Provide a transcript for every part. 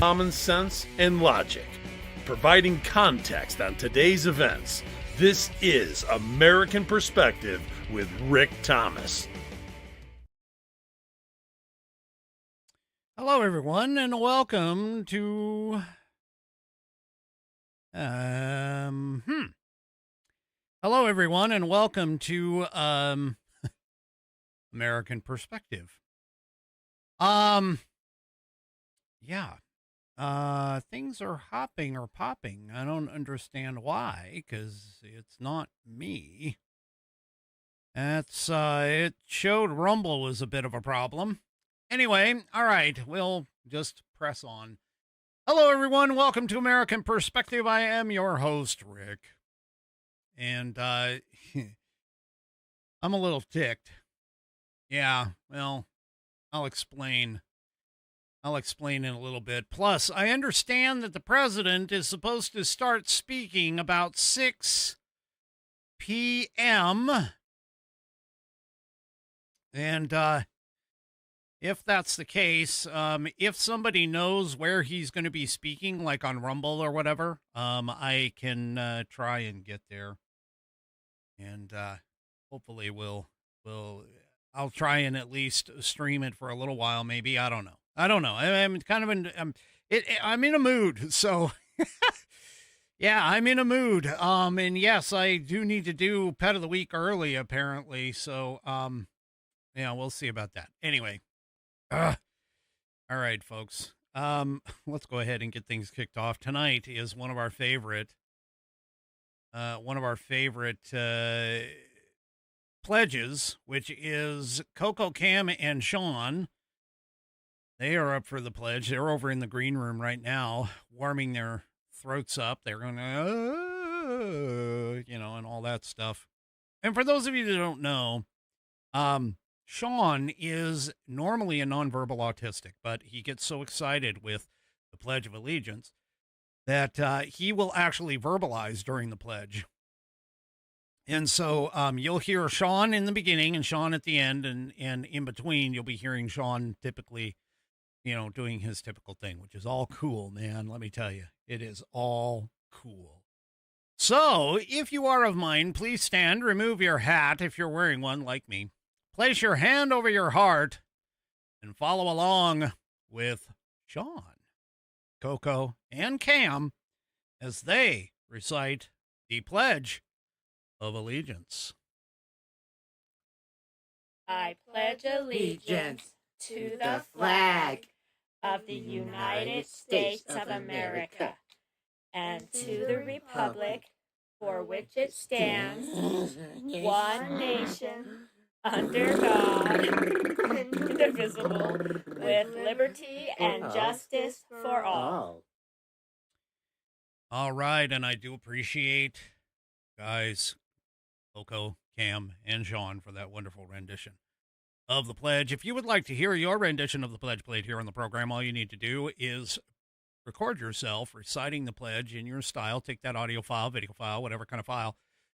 common sense and logic, providing context on today's events. This is American Perspective with Rick Thomas. Hello, everyone, and welcome to Hello, everyone, and welcome to American Perspective. Things are hopping or popping. I don't understand why, because it's not me. It showed Rumble was a bit of a problem. Anyway, all right, we'll just press on. Hello, everyone. Welcome to American Perspective. I am your host, Rick. And I'm a little ticked. Yeah, well, I'll explain. I'll explain in a little bit. Plus, I understand that the president is supposed to start speaking about 6 p.m. And if that's the case, if somebody knows where he's going to be speaking, like on Rumble or whatever, I can try and get there. And hopefully I'll try and at least stream it for a little while, maybe. I don't know. I'm kind of I'm in a mood. So yeah, I'm in a mood. And yes, I do need to do Pet of the Week early, apparently. So, yeah, we'll see about that. Anyway. All right, folks. Let's go ahead and get things kicked off. Tonight is one of our favorite pledges, which is Coco, Cam, and Sean. They are up for the pledge. They're over in the green room right now, warming their throats up. They're going, and all that stuff. And for those of you that don't know, Sean is normally a nonverbal autistic, but he gets so excited with the Pledge of Allegiance that he will actually verbalize during the pledge. And so you'll hear Sean in the beginning and Sean at the end, and in between you'll be hearing Sean typically, doing his typical thing, which is all cool, man. Let me tell you, it is all cool. So if you are of mind, please stand, remove your hat if you're wearing one like me. Place your hand over your heart and follow along with Sean, Coco, and Cam as they recite the Pledge of Allegiance. I pledge allegiance to the flag of the United States of America and to the republic for which it stands, one nation, under God, indivisible, with liberty and justice for all. All right, and I do appreciate guys, Coco, Cam, and Sean for that wonderful rendition of the pledge. If you would like to hear your rendition of the pledge played here on the program, all you need to do is record yourself reciting the pledge in your style. Take that audio file, video file, whatever kind of file,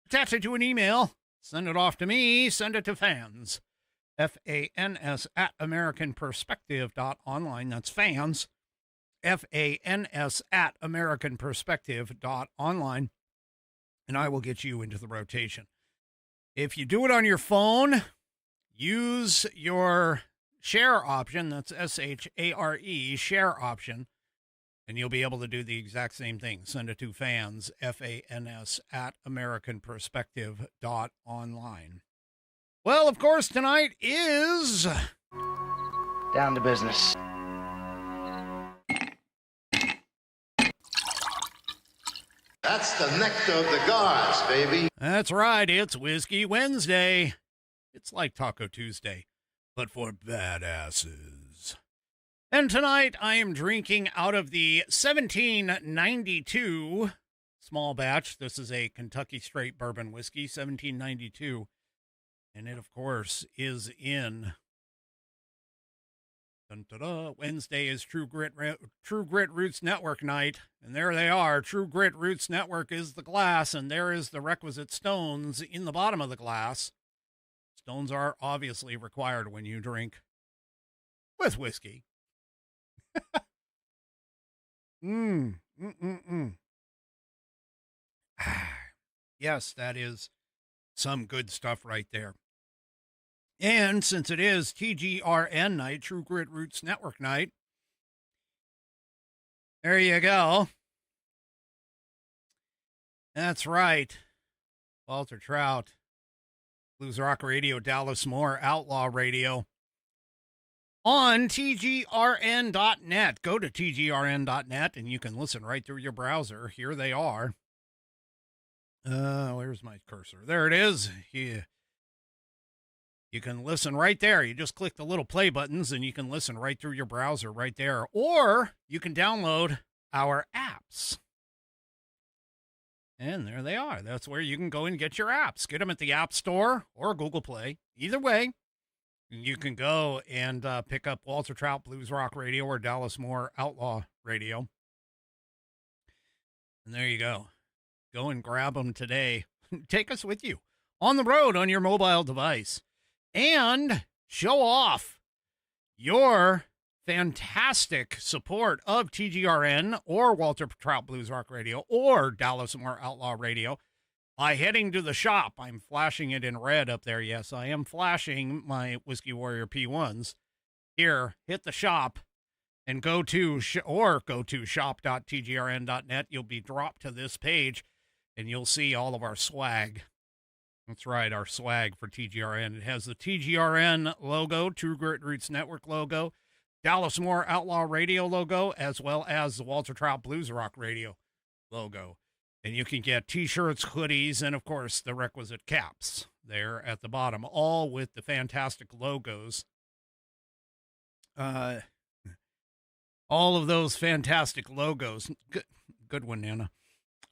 attach it to an email. Send it off to me. Send it to fans, FANS, at AmericanPerspective.online. That's fans, FANS, at AmericanPerspective.online. And I will get you into the rotation. If you do it on your phone, use your share option. That's SHARE, share option. And you'll be able to do the exact same thing. Send it to fans, FANS, at AmericanPerspective.online. Well, of course, tonight is... Down to business. That's the nectar of the gods, baby. That's right. It's Whiskey Wednesday. It's like Taco Tuesday, but for badasses. And tonight I am drinking out of the 1792 small batch. This is a Kentucky straight bourbon whiskey, 1792. And it, of course, is in... Wednesday is True Grit Roots Network night. And there they are. True Grit Roots Network is the glass, and there is the requisite stones in the bottom of the glass. Stones are obviously required when you drink with whiskey. Yes, that is some good stuff right there. And since it is TGRN night, True Grit Roots Network night, there you go. That's right. Walter Trout, Blues Rock Radio, Dallas Moore, Outlaw Radio. On TGRN.net. Go to TGRN.net and you can listen right through your browser. Here they are. Where's my cursor? There it is. You can listen right there. You just click the little play buttons and you can listen right through your browser right there. Or you can download our apps. And there they are. That's where you can go and get your apps. Get them at the App Store or Google Play. Either way, you can go and pick up Walter Trout Blues Rock Radio or Dallas Moore Outlaw Radio. And there you go. Go and grab them today. Take us with you on the road on your mobile device and show off your fantastic support of TGRN or Walter Trout Blues Rock Radio or Dallas Moore Outlaw Radio by heading to the shop. I'm flashing it in red up there. Yes, I am flashing my Whiskey Warrior P1s. Here, hit the shop and go to shop.tgrn.net. You'll be dropped to this page and you'll see all of our swag. That's right, our swag for TGRN. It has the TGRN logo, True Grit Roots Network logo, Dallas Moore Outlaw Radio logo, as well as the Walter Trout Blues Rock Radio logo. And you can get T-shirts, hoodies, and, of course, the requisite caps there at the bottom, all with the fantastic logos. All of those fantastic logos. Good one, Nana.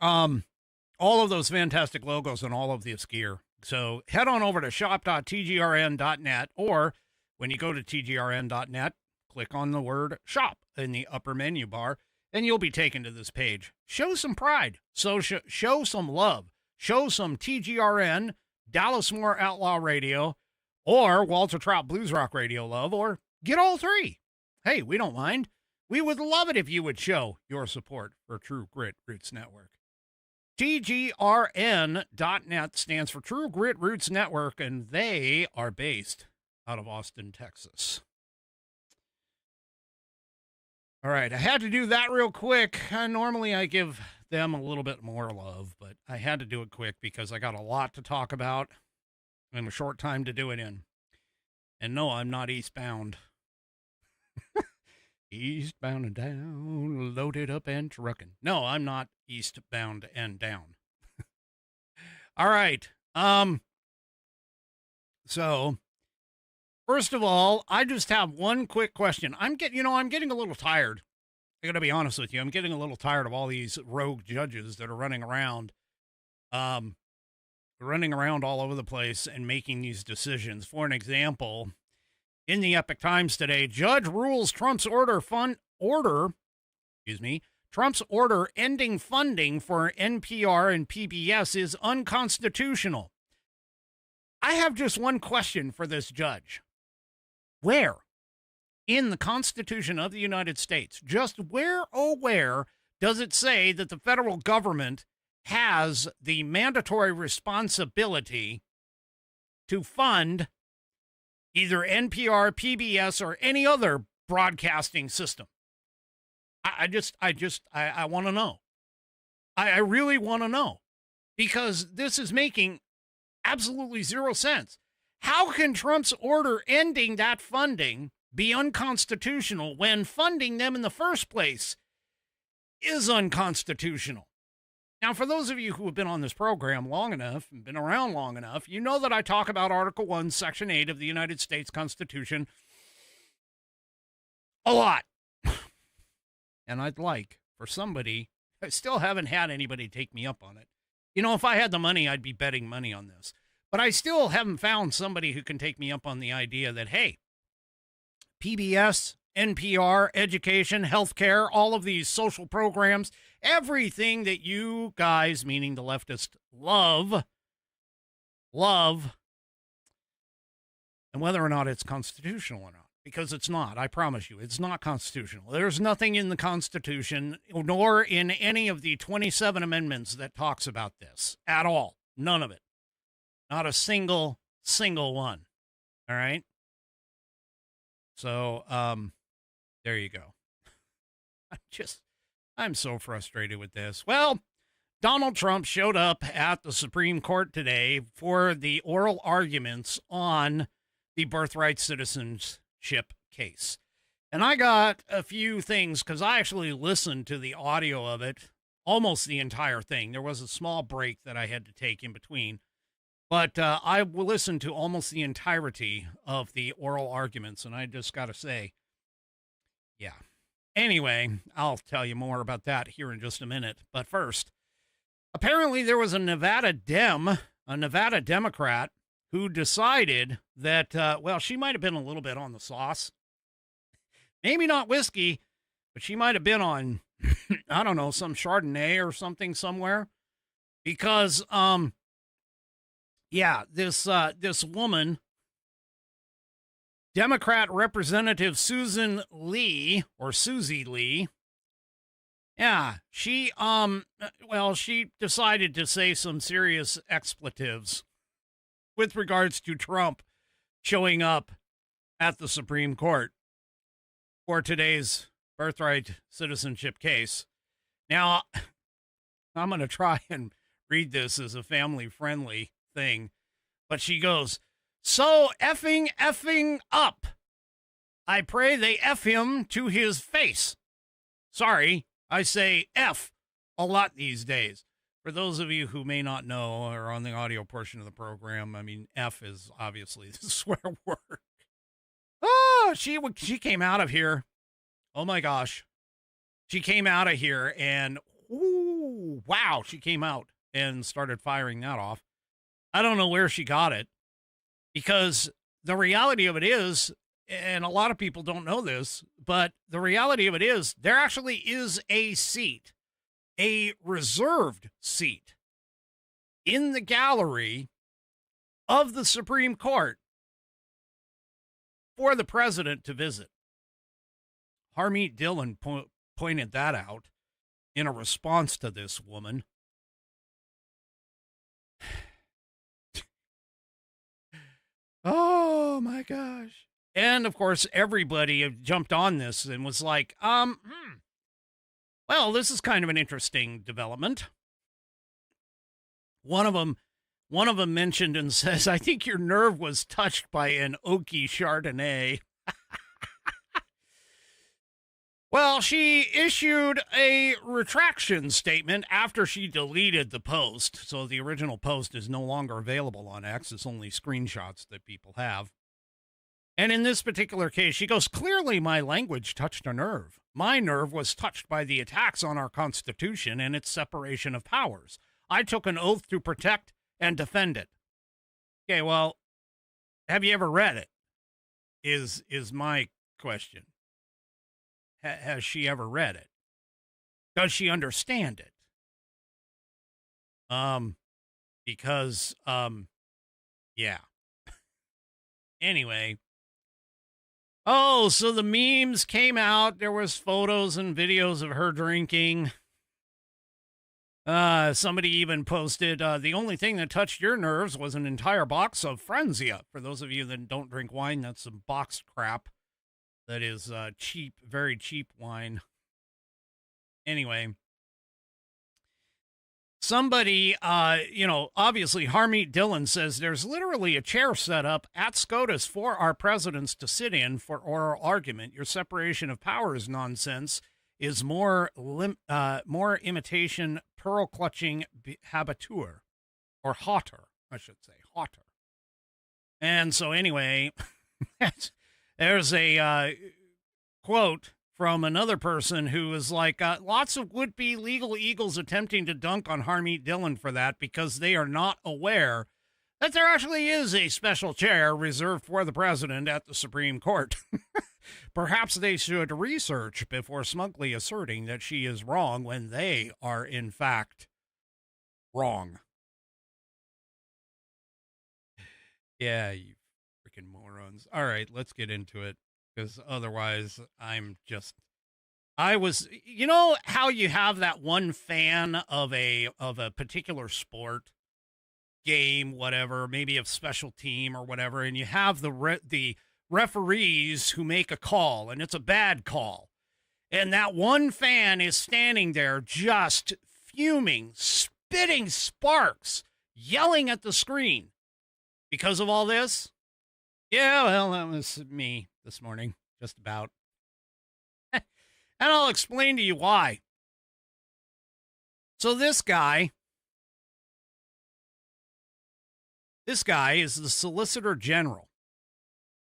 All of those fantastic logos and all of this gear. So head on over to shop.tgrn.net, or when you go to tgrn.net, click on the word shop in the upper menu bar, and you'll be taken to this page. Show some pride. So show some love. Show some TGRN, Dallas Moore Outlaw Radio, or Walter Trout Blues Rock Radio love, or get all three. Hey, we don't mind. We would love it if you would show your support for True Grit Roots Network. TGRN.net stands for True Grit Roots Network, and they are based out of Austin, Texas. All right, I had to do that real quick. Normally I give them a little bit more love, but I had to do it quick because I got a lot to talk about and a short time to do it in. And no, I'm not eastbound. Eastbound and down, loaded up and trucking. No, I'm not eastbound and down. All right. So first of all, I just have one quick question. I'm getting a little tired. I got to be honest with you. I'm getting a little tired of all these rogue judges that are running around all over the place and making these decisions. For an example, in the Epic Times today, judge rules Trump's Trump's order ending funding for NPR and PBS is unconstitutional. I have just one question for this judge. Where in the Constitution of the United States, just where, oh, where does it say that the federal government has the mandatory responsibility to fund either NPR, PBS, or any other broadcasting system? I want to know. I really want to know, because this is making absolutely zero sense. How can Trump's order ending that funding be unconstitutional when funding them in the first place is unconstitutional? Now, for those of you who have been on this program long enough and been around long enough, you know that I talk about Article 1, Section 8 of the United States Constitution a lot. And I'd like for somebody, I still haven't had anybody take me up on it. You know, if I had the money, I'd be betting money on this. But I still haven't found somebody who can take me up on the idea that, hey, PBS, NPR, education, healthcare, all of these social programs, everything that you guys, meaning the leftists, love, and whether or not it's constitutional or not. because it's not. I promise you, it's not constitutional. There's nothing in the Constitution, nor in any of the 27 amendments that talks about this at all. None of it. Not a single one. All right. So, there you go. I'm so frustrated with this. Well, Donald Trump showed up at the Supreme Court today for the oral arguments on the birthright citizenship case. And I got a few things because I actually listened to the audio of it, almost the entire thing. There was a small break that I had to take in between. But I listened to almost the entirety of the oral arguments, and I just got to say, yeah. Anyway, I'll tell you more about that here in just a minute. But first, apparently there was a Nevada Democrat who decided that, well, she might have been a little bit on the sauce. Maybe not whiskey, but she might have been on, I don't know, some Chardonnay or something somewhere. Because, yeah, this woman, Democrat Representative Susan Lee, or Susie Lee, yeah, she decided to say some serious expletives with regards to Trump showing up at the Supreme Court for today's birthright citizenship case. Now, I'm going to try and read this as a family-friendly thing, but she goes, "So effing up. I pray they F him to his face. Sorry, I say F a lot these days." For those of you who may not know or on the audio portion of the program, I mean, F is obviously the swear word. Oh, she came out of here. Oh my gosh. She came out of here and, ooh, wow, she came out and started firing that off. I don't know where she got it, because the reality of it is, and a lot of people don't know this, but the reality of it is there actually is a seat, a reserved seat in the gallery of the Supreme Court for the president to visit. Harmeet Dillon pointed that out in a response to this woman. Oh my gosh. And of course, everybody jumped on this and was like, well, this is kind of an interesting development. One of them mentioned and says, "I think your nerve was touched by an oaky Chardonnay." Well, she issued a retraction statement after she deleted the post. So the original post is no longer available on X. It's only screenshots that people have. And in this particular case, she goes, "Clearly my language touched a nerve. My nerve was touched by the attacks on our Constitution and its separation of powers. I took an oath to protect and defend it." Okay, well, have you ever read it? Is my question. Has she ever read it? Does she understand it? Because, yeah. Anyway. Oh, so the memes came out. There was photos and videos of her drinking. Somebody even posted, "The only thing that touched your nerves was an entire box of Frenzia." For those of you that don't drink wine, that's some boxed crap. That is cheap, very cheap wine. Anyway, somebody, obviously Harmeet Dillon says there's literally a chair set up at SCOTUS for our presidents to sit in for oral argument. Your separation of powers nonsense is more imitation pearl clutching habiteur, or hotter, I should say, hotter. And so anyway, there's a quote from another person who was like, "Lots of would-be legal eagles attempting to dunk on Harmeet Dillon for that because they are not aware that there actually is a special chair reserved for the president at the Supreme Court. Perhaps they should research before smugly asserting that she is wrong when they are, in fact, wrong." Yeah, you freaking morons. All right, let's get into it. because otherwise I was, you know how you have that one fan of a particular sport, game, whatever, maybe a special team or whatever, and you have the referees who make a call and it's a bad call. And that one fan is standing there just fuming, spitting sparks, yelling at the screen because of all this. Yeah, well, that was me this morning, just about. And I'll explain to you why. So this guy is the Solicitor General.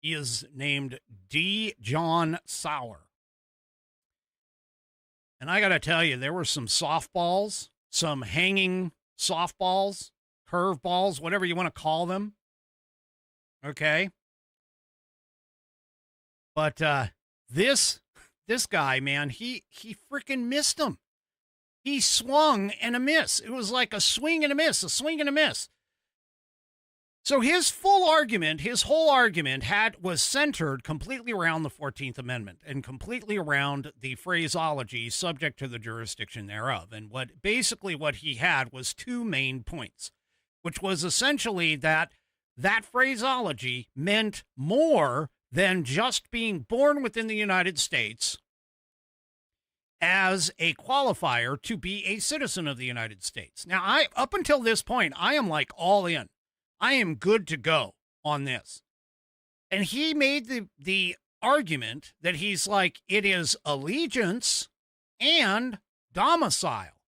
He is named D. John Sauer. And I got to tell you, there were some softballs, some hanging softballs, curveballs, whatever you want to call them. Okay. But this guy, man, he freaking missed them. He swung and a miss. It was like a swing and a miss, a swing and a miss. So his whole argument was centered completely around the 14th Amendment and completely around the phraseology subject to the jurisdiction thereof. And what he had was two main points, which was essentially that phraseology meant more than just being born within the United States as a qualifier to be a citizen of the United States. Now, up until this point, I am like all in. I am good to go on this. And he made the argument that he's like, it is allegiance and domicile.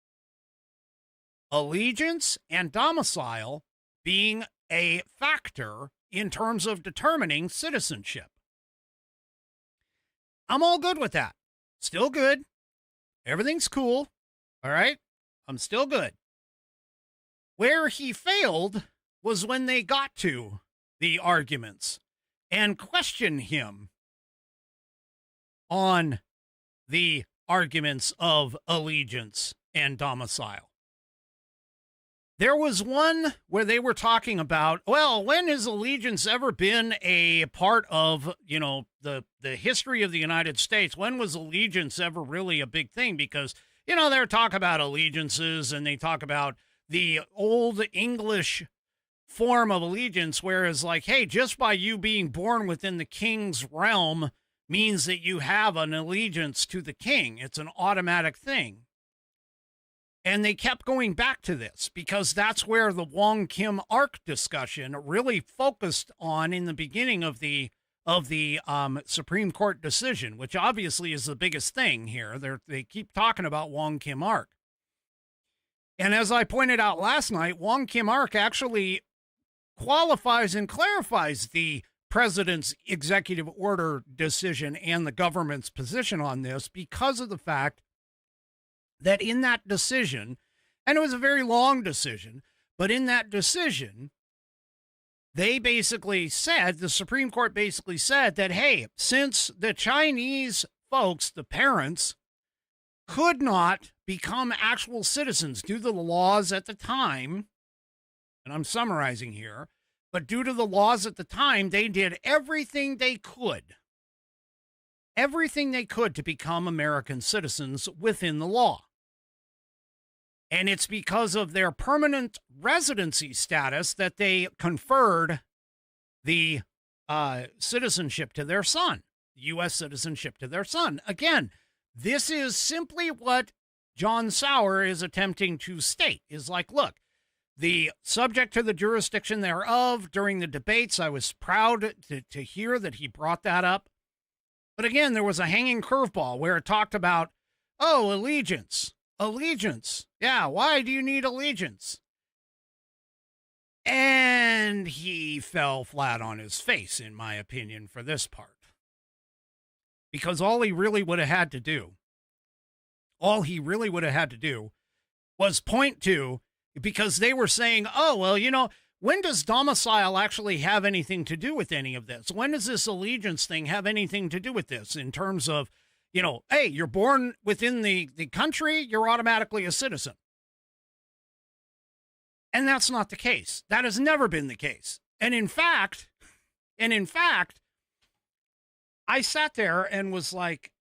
Allegiance and domicile being a factor in terms of determining citizenship. I'm all good with that. Still good. Everything's cool. All right. I'm still good. Where he failed was when they got to the arguments and questioned him on the arguments of allegiance and domicile. There was one where they were talking about, well, when has allegiance ever been a part of, the history of the United States? When was allegiance ever really a big thing? Because, they're talking about allegiances and they talk about the old English form of allegiance, whereas like, hey, just by you being born within the king's realm means that you have an allegiance to the king. It's an automatic thing. And they kept going back to this because that's where the Wong Kim Ark discussion really focused on in the beginning of the Supreme Court decision, which obviously is the biggest thing here. They keep talking about Wong Kim Ark. And as I pointed out last night, Wong Kim Ark actually qualifies and clarifies the president's executive order decision and the government's position on this because of the fact that in that decision, and it was a very long decision, but in that decision, they basically said, the Supreme Court basically said that, hey, since the Chinese folks, the parents, could not become actual citizens due to the laws at the time, and I'm summarizing here, but due to the laws at the time, they did everything they could to become American citizens within the law. And it's because of their permanent residency status that they conferred the citizenship to their son, U.S. citizenship to their son. Again, this is simply what John Sauer is attempting to state, is like, look, the subject to the jurisdiction thereof during the debates, I was proud to hear that he brought that up. But again, there was a hanging curveball where it talked about, oh, allegiance. Yeah, why do you need allegiance? And he fell flat on his face, in my opinion, for this part. Because all he really would have had to do was point to, because they were saying, oh, well, when does domicile actually have anything to do with any of this? When does this allegiance thing have anything to do with this in terms of, hey, you're born within the country, you're automatically a citizen. And that's not the case. That has never been the case. And in fact, I sat there and was like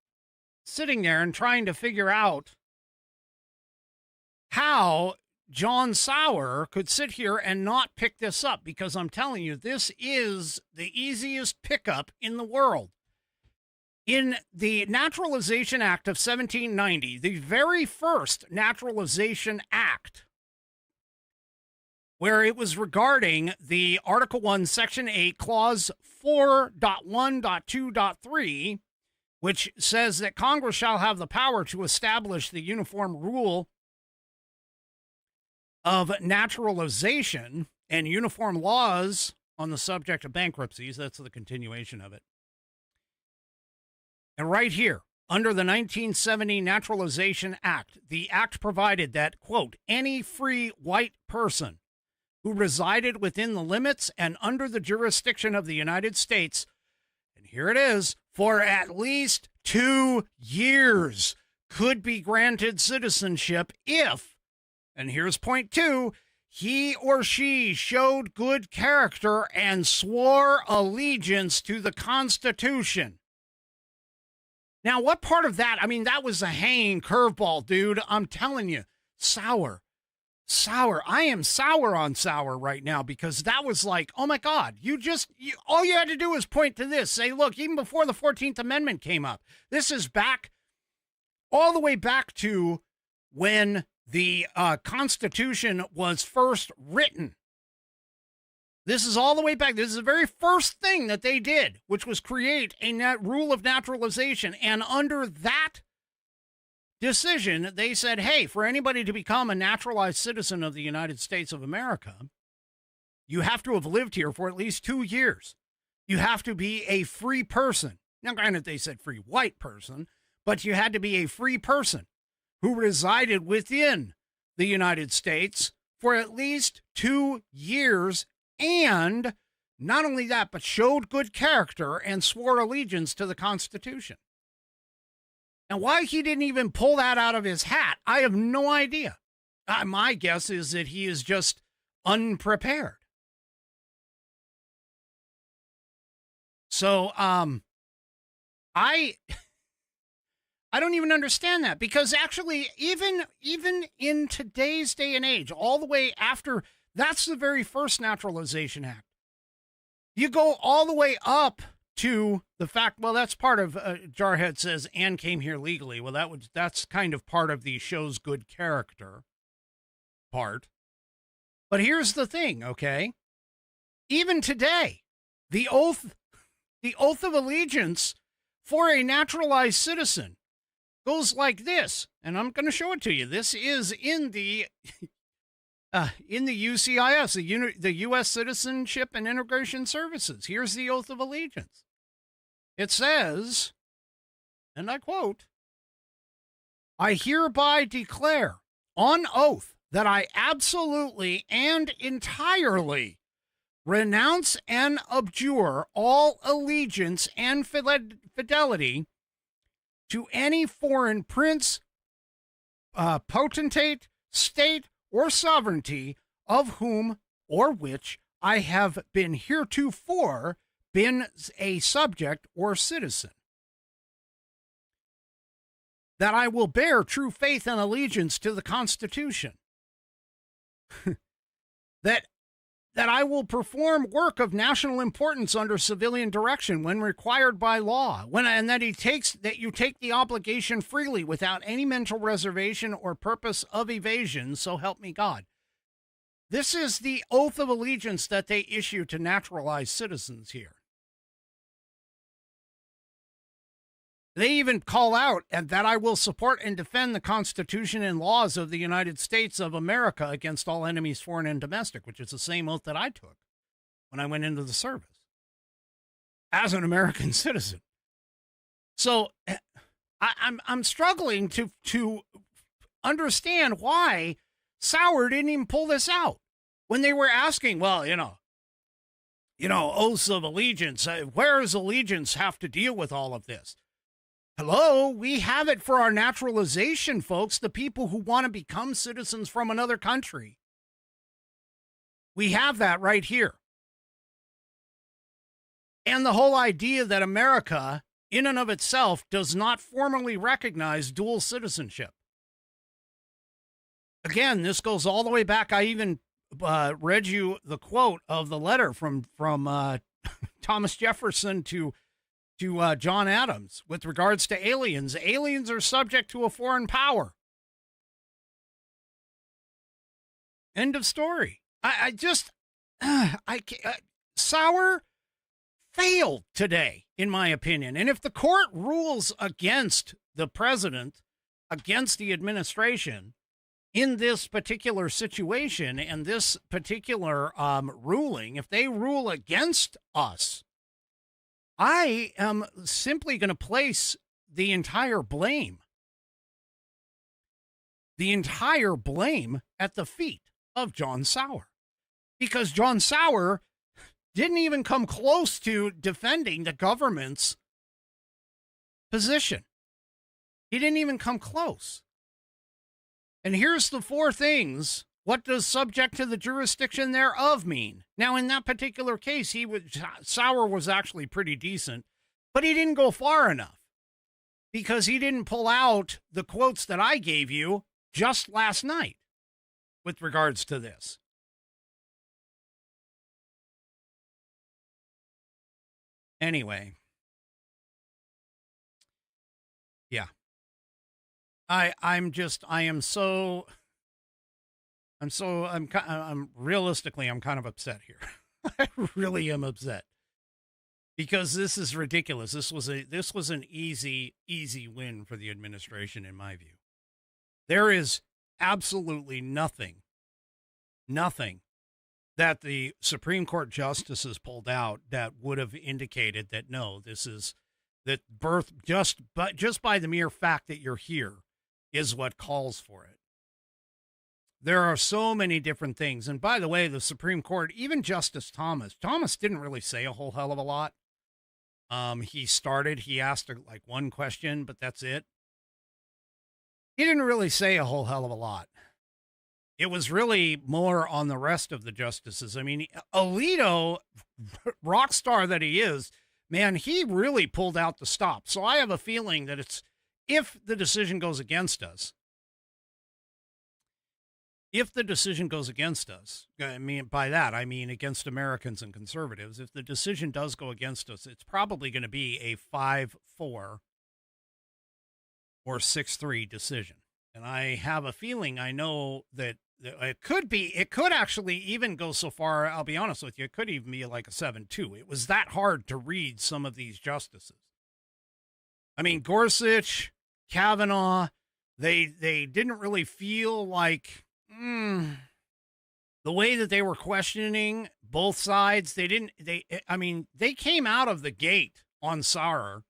sitting there and trying to figure out how John Sauer could sit here and not pick this up, because I'm telling you, this is the easiest pickup in the world. In the Naturalization Act of 1790, the very first Naturalization Act, where it was regarding the Article 1, Section 8, Clause 4.1.2.3, which says that Congress shall have the power to establish the uniform rule of naturalization and uniform laws on the subject of bankruptcies. That's the continuation of it. And right here, under the 1970 Naturalization Act, the act provided that, quote, any free white person who resided within the limits and under the jurisdiction of the United States, and here it is, for at least 2 years could be granted citizenship if, and here's point 2, he or she showed good character and swore allegiance to the Constitution. Now, what part of that? I mean, that was a hanging curveball, dude. I'm telling you, Sauer. I am sour on Sauer right now, because that was like, oh my God, all you had to do was point to this. Say, look, even before the 14th Amendment came up, this is back, all the way back to when the Constitution was first written. This is all the way back. This is the very first thing that they did, which was create a rule of naturalization. And under that decision, they said, hey, for anybody to become a naturalized citizen of the United States of America, you have to have lived here for at least 2 years. You have to be a free person. Now, granted, they said free white person, but you had to be a free person who resided within the United States for at least 2 years, and not only that, but showed good character and swore allegiance to the Constitution. And why he didn't even pull that out of his hat, I have no idea. My guess is that he is just unprepared. So, I don't even understand that, because actually, even in today's day and age, all the way after, that's the very first Naturalization Act. You go all the way up to the fact, well, that's part of, Jarhead says, Anne came here legally. Well, that's kind of part of the show's good character part. But here's the thing, okay? Even today, the oath of allegiance for a naturalized citizen goes like this, and I'm going to show it to you. This is in the UCIS, the U.S. Citizenship and Immigration Services. Here's the oath of allegiance. It says, and I quote, I hereby declare on oath that I absolutely and entirely renounce and abjure all allegiance and fidelity to any foreign prince, potentate, state, or sovereignty of whom or which I have been heretofore been a subject or citizen. That I will bear true faith and allegiance to the Constitution. That I will perform work of national importance under civilian direction when required by law, and that you take the obligation freely without any mental reservation or purpose of evasion, so help me God. This is the oath of allegiance that they issue to naturalized citizens here. They even call out and that I will support and defend the Constitution and laws of the United States of America against all enemies, foreign and domestic, which is the same oath that I took when I went into the service as an American citizen. So I'm struggling to understand why Sauer didn't even pull this out when they were asking, well, oaths of allegiance. Where does allegiance have to deal with all of this? Hello, we have it for our naturalization, folks, the people who want to become citizens from another country. We have that right here. And the whole idea that America in and of itself does not formally recognize dual citizenship. Again, this goes all the way back. I even read you the quote of the letter from Thomas Jefferson to John Adams with regards to aliens. Aliens are subject to a foreign power. End of story. Sauer failed today, in my opinion. And if the court rules against the president, against the administration in this particular situation and this particular ruling, if they rule against us, I am simply going to place the entire blame at the feet of John Sauer, because John Sauer didn't even come close to defending the government's position. He didn't even come close. And here's the four things. What does subject to the jurisdiction thereof mean? Now, in that particular case, Sauer was actually pretty decent, but he didn't go far enough because he didn't pull out the quotes that I gave you just last night with regards to this. Anyway. Yeah. I'm realistically, I'm kind of upset here. I really am upset because this is ridiculous. This was an easy win for the administration, in my view. There is absolutely nothing that the Supreme Court justices pulled out that would have indicated that, no, that birth, just by the mere fact that you're here is what calls for it. There are so many different things. And by the way, the Supreme Court, even Justice Thomas didn't really say a whole hell of a lot. He asked like one question, but that's it. He didn't really say a whole hell of a lot. It was really more on the rest of the justices. I mean, Alito, rock star that he is, man, he really pulled out the stop. So I have a feeling that if the decision goes against us, I mean, by that, I mean against Americans and conservatives, if the decision does go against us, it's probably going to be a 5-4 or 6-3 decision. And I have a feeling, I know that it could actually even go so far, I'll be honest with you, it could even be like a 7-2. It was that hard to read some of these justices. I mean, Gorsuch, Kavanaugh, they didn't really feel like the way that they were questioning both sides. They came out of the gate on Sauer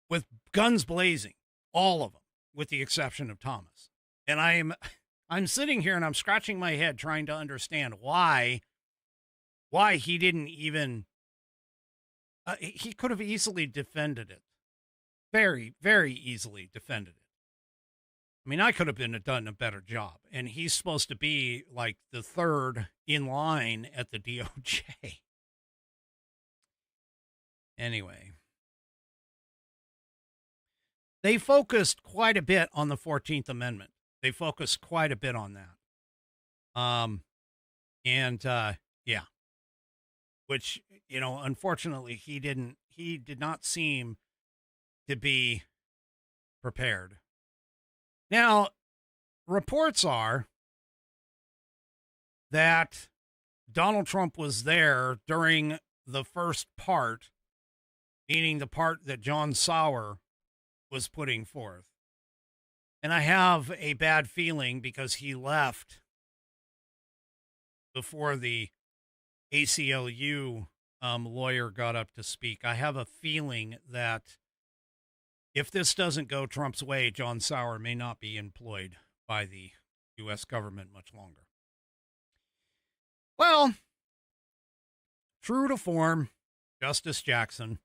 with guns blazing, all of them, with the exception of Thomas. And I'm sitting here and I'm scratching my head trying to understand why he didn't even, he could have easily defended it. Very, very easily defended it. I mean, I could have done a better job. And he's supposed to be like the third in line at the DOJ. Anyway. They focused quite a bit on the 14th Amendment. They focused quite a bit on that. Yeah. Which, unfortunately he did not seem to be prepared. Now, reports are that Donald Trump was there during the first part, meaning the part that John Sauer was putting forth. And I have a bad feeling because he left before the ACLU lawyer got up to speak. I have a feeling that if this doesn't go Trump's way, John Sauer may not be employed by the U.S. government much longer. Well, true to form, Justice Jackson.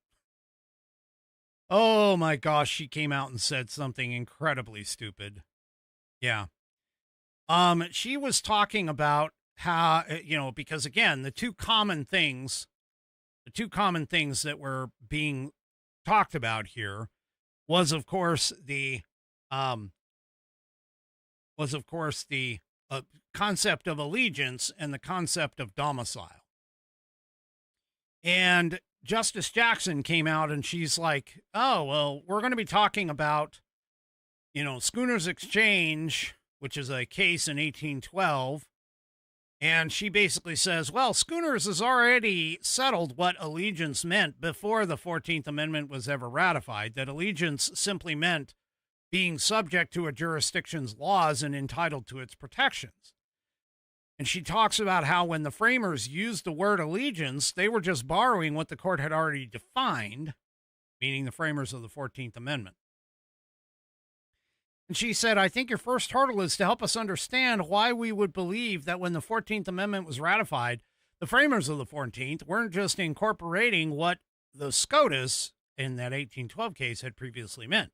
Oh my gosh, she came out and said something incredibly stupid. Yeah. She was talking about how, because again, the two common things two common things that were being talked about here was, of course, the concept of allegiance and the concept of domicile. And Justice Jackson came out and she's like, oh, well, we're going to be talking about, Schooner's Exchange, which is a case in 1812. And she basically says, well, Schooners has already settled what allegiance meant before the 14th Amendment was ever ratified, that allegiance simply meant being subject to a jurisdiction's laws and entitled to its protections. And she talks about how when the framers used the word allegiance, they were just borrowing what the court had already defined, meaning the framers of the 14th Amendment. And she said, I think your first hurdle is to help us understand why we would believe that when the 14th Amendment was ratified, the framers of the 14th weren't just incorporating what the SCOTUS in that 1812 case had previously meant.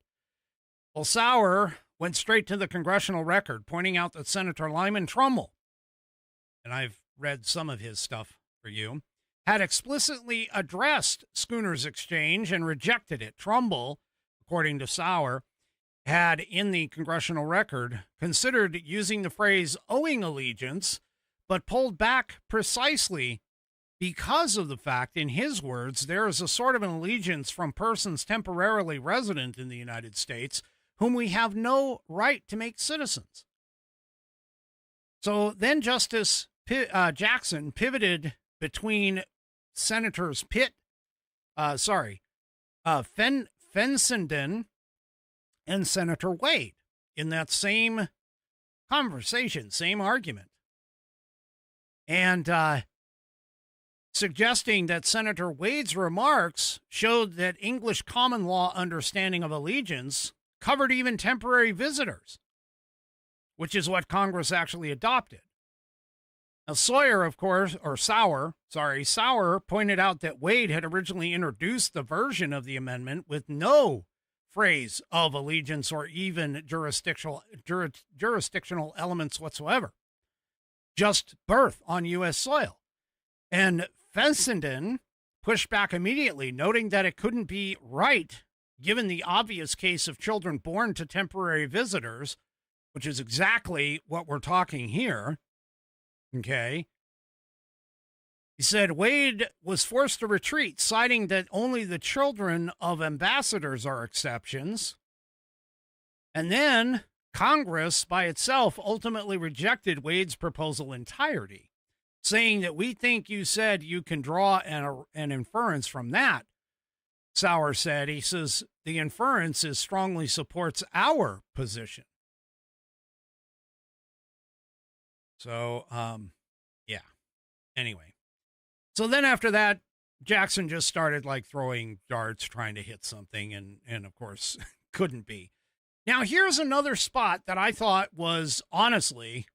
Well, Sauer went straight to the congressional record, pointing out that Senator Lyman Trumbull, and I've read some of his stuff for you, had explicitly addressed Schooner's Exchange and rejected it. Trumbull, according to Sauer, had in the congressional record considered using the phrase owing allegiance, but pulled back precisely because of the fact, in his words, there is a sort of an allegiance from persons temporarily resident in the United States whom we have no right to make citizens. So then Justice Jackson pivoted between Senators Fessenden and Senator Wade in that same conversation, same argument. And suggesting that Senator Wade's remarks showed that English common law understanding of allegiance covered even temporary visitors, which is what Congress actually adopted. Now, Sauer pointed out that Wade had originally introduced the version of the amendment with no phrase of allegiance or even jurisdictional elements whatsoever, just birth on U.S. soil. And Fessenden pushed back immediately, noting that it couldn't be right given the obvious case of children born to temporary visitors, which is exactly what we're talking here. Okay. He said Wade was forced to retreat, citing that only the children of ambassadors are exceptions. And then Congress by itself ultimately rejected Wade's proposal entirety, saying that we think you said you can draw an inference from that. Sauer said, he says, the inference strongly supports our position. So, yeah. Anyway. So then after that, Jackson just started like throwing darts, trying to hit something, and of course couldn't be. Now, here's another spot that I thought was honestly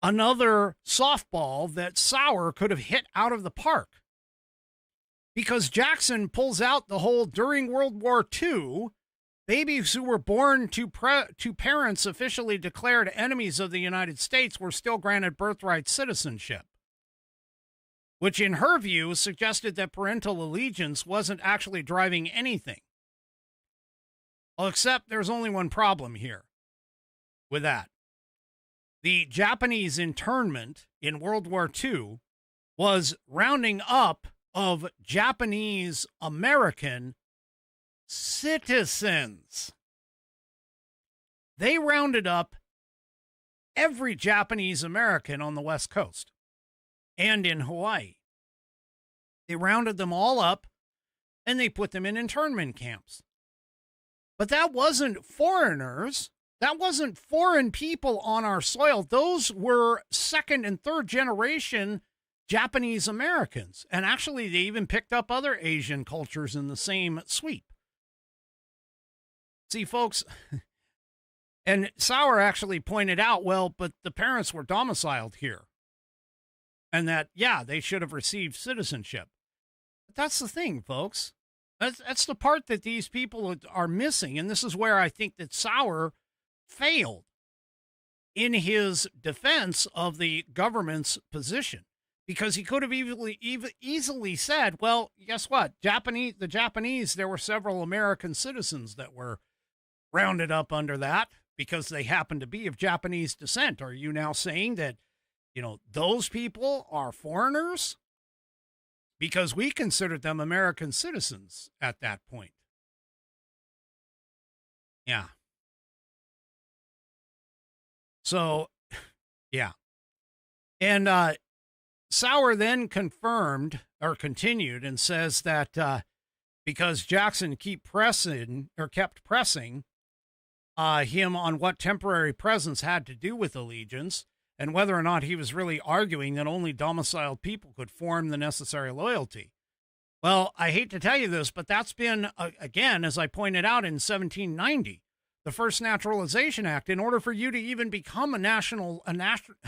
another softball that Sauer could have hit out of the park. Because Jackson pulls out the whole during World War II, babies who were born to parents officially declared enemies of the United States were still granted birthright citizenship, which in her view suggested that parental allegiance wasn't actually driving anything. Well, except there's only one problem here with that. The Japanese internment in World War II was rounding up of Japanese American citizens. They rounded up every Japanese American on the West Coast and in Hawaii. They rounded them all up and they put them in internment camps. But that wasn't foreigners. That wasn't foreign people on our soil. Those were second and third generation Japanese Americans. And actually, they even picked up other Asian cultures in the same sweep. See, folks, and Sauer actually pointed out, well, but the parents were domiciled here. And that, yeah, they should have received citizenship. But that's the thing, folks. That's the part that these people are missing. And this is where I think that Sauer failed in his defense of the government's position. because he could have easily said, well, guess what? The Japanese, there were several American citizens that were rounded up under that because they happened to be of Japanese descent. Are you now saying that, those people are foreigners? Because we considered them American citizens at that point. Yeah. So, yeah. And Sauer then continued and says that because Jackson kept pressing him on what temporary presence had to do with allegiance and whether or not he was really arguing that only domiciled people could form the necessary loyalty. Well, I hate to tell you this, but that's been, again, as I pointed out in 1790, the first Naturalization Act. In order for you to even become a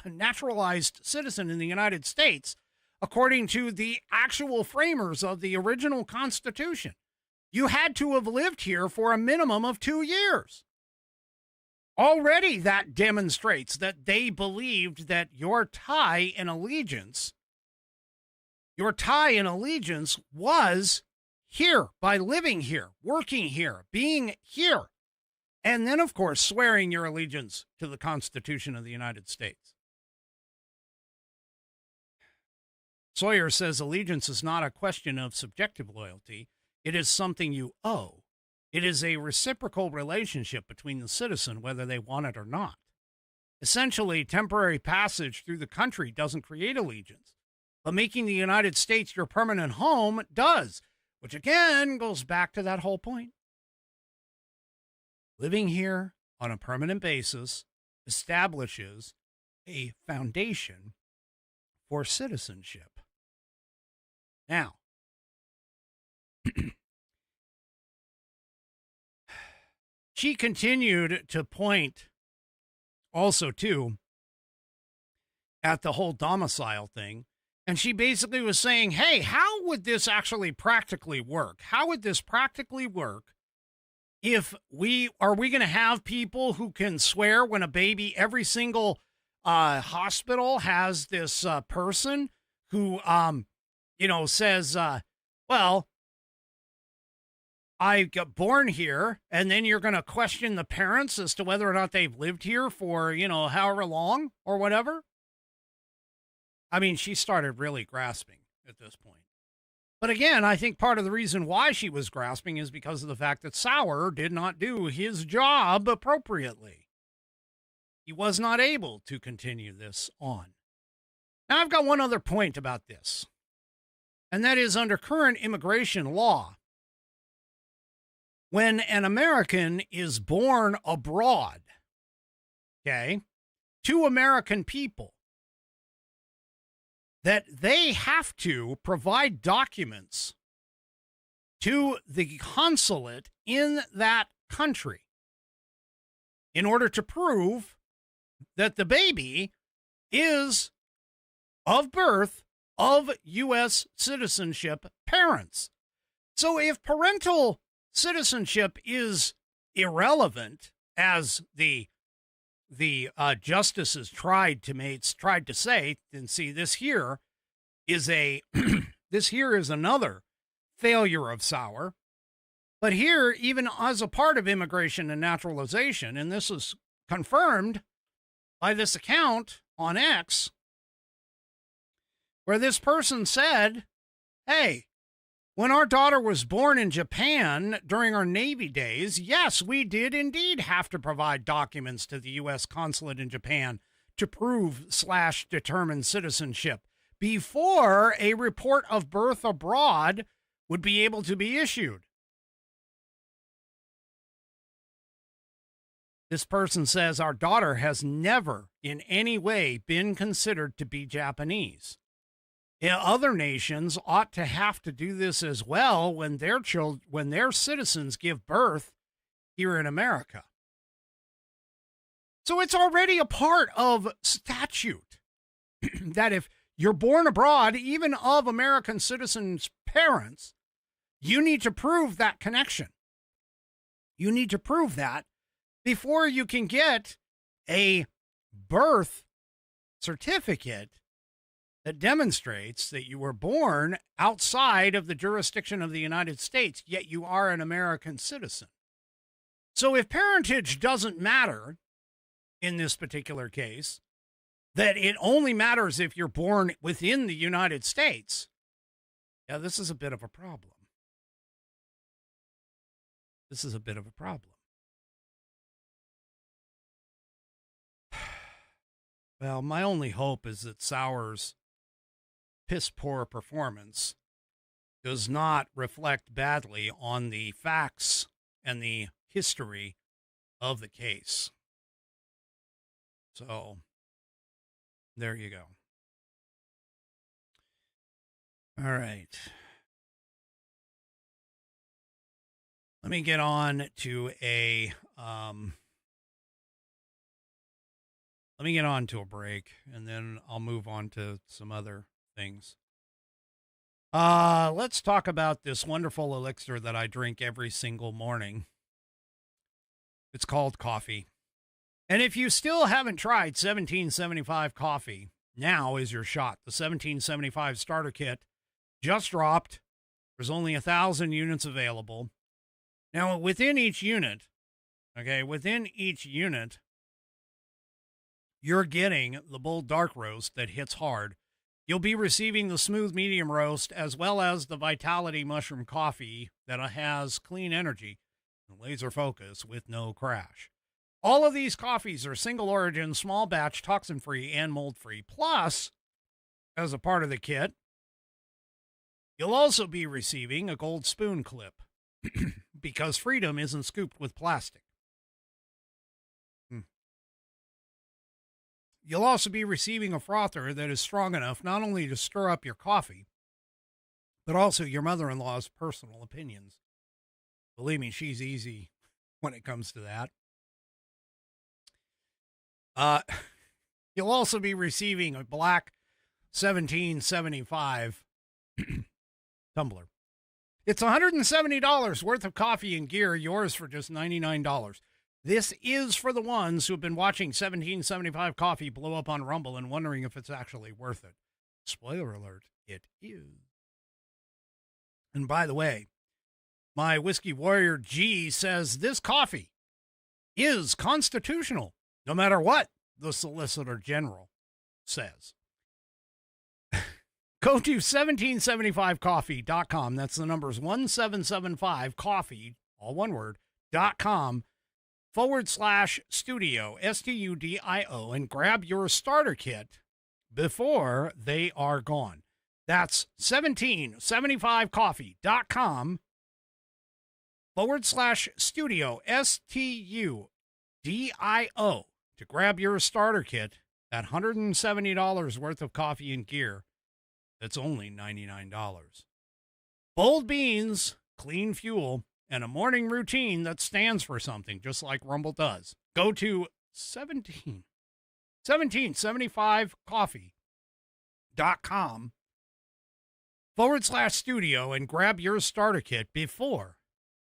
naturalized citizen in the United States, according to the actual framers of the original Constitution, you had to have lived here for a minimum of 2 years. Already that demonstrates that they believed that your tie in allegiance was here, by living here, working here, being here, and then, of course, swearing your allegiance to the Constitution of the United States. Sawyer says allegiance is not a question of subjective loyalty. It is something you owe. It is a reciprocal relationship between the citizen, whether they want it or not. Essentially, temporary passage through the country doesn't create allegiance, but making the United States your permanent home does, which again goes back to that whole point. Living here on a permanent basis establishes a foundation for citizenship. Now, she continued to point also, too, at the whole domicile thing. And she basically was saying, hey, how would this actually practically work? How would this practically work if we going to have people who can swear when a baby, every single hospital has this person who, says, well, I got born here, and then you're going to question the parents as to whether or not they've lived here for, however long or whatever. I mean, she started really grasping at this point. But again, I think part of the reason why she was grasping is because of the fact that Sauer did not do his job appropriately. He was not able to continue this on. Now, I've got one other point about this, and that is under current immigration law, when an American is born abroad, okay, to American people, that they have to provide documents to the consulate in that country in order to prove that the baby is of birth of U.S. citizenship parents. So if parental citizenship is irrelevant, as the justices tried to say, and see, this here is another failure of Sauer. But here, even as a part of immigration and naturalization, and this is confirmed by this account on X, where this person said, hey, when our daughter was born in Japan during our Navy days, yes, we did indeed have to provide documents to the U.S. consulate in Japan to prove/determine citizenship before a report of birth abroad would be able to be issued. This person says our daughter has never in any way been considered to be Japanese. Other nations ought to have to do this as well when their citizens give birth here in America. So it's already a part of statute that if you're born abroad, even of American citizens' parents, you need to prove that connection. You need to prove that before you can get a birth certificate that demonstrates that you were born outside of the jurisdiction of the United States, yet you are an American citizen. So if parentage doesn't matter in this particular case, that it only matters if you're born within the United States, yeah, this is a bit of a problem. This is a bit of a problem. Well, my only hope is that Sauer's piss-poor performance does not reflect badly on the facts and the history of the case. So, there you go. All right. Let me get on to a break, and then I'll move on to some other things. Let's talk about this wonderful elixir that I drink every single morning. It's called coffee. And if you still haven't tried 1775 coffee, now is your shot. The 1775 starter kit just dropped. There's only 1,000 units available. Now, within each unit, you're getting the bold dark roast that hits hard. You'll be receiving the smooth medium roast as well as the Vitality mushroom coffee that has clean energy and laser focus with no crash. All of these coffees are single origin, small batch, toxin free, and mold free. Plus, as a part of the kit, you'll also be receiving a gold spoon clip because freedom isn't scooped with plastic. You'll also be receiving a frother that is strong enough not only to stir up your coffee, but also your mother-in-law's personal opinions. Believe me, she's easy when it comes to that. You'll also be receiving a black 1775 tumbler. It's $170 worth of coffee and gear, yours for just $99. This is for the ones who have been watching 1775 coffee blow up on Rumble and wondering if it's actually worth it. Spoiler alert, it is. And by the way, my Whiskey Warrior G says this coffee is constitutional, no matter what the Solicitor General says. Go to 1775coffee.com. That's the numbers 1775coffee, all one word, .com /studio, STUDIO, and grab your starter kit before they are gone. That's 1775coffee.com /studio, STUDIO, to grab your starter kit, that $170 worth of coffee and gear. That's only $99. Bold beans, clean fuel, and a morning routine that stands for something, just like Rumble does. Go to 1775coffee.com /studio and grab your starter kit before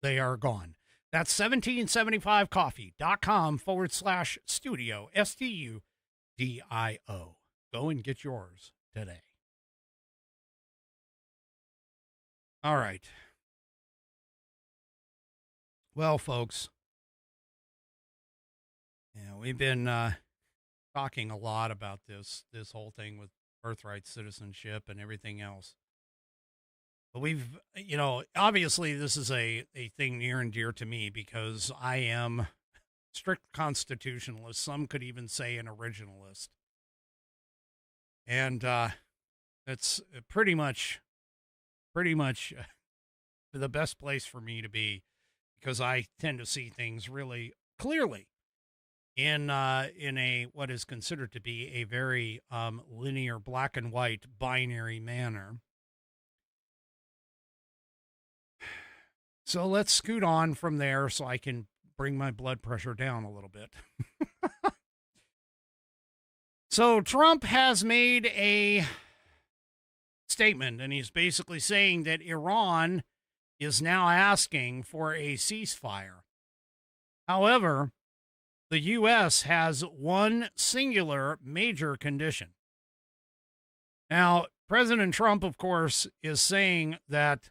they are gone. That's 1775coffee.com /studio, STUDIO. Go and get yours today. All right. Well, folks, yeah, we've been talking a lot about this whole thing with birthright citizenship and everything else. But we've, obviously this is a thing near and dear to me because I am strict constitutionalist. Some could even say an originalist. And that's pretty much the best place for me to be, because I tend to see things really clearly in a what is considered to be a very linear, black and white, binary manner. So let's scoot on from there so I can bring my blood pressure down a little bit. So Trump has made a statement, and he's basically saying that Iran is now asking for a ceasefire. However, the U.S. has one singular major condition. Now, President Trump, of course, is saying that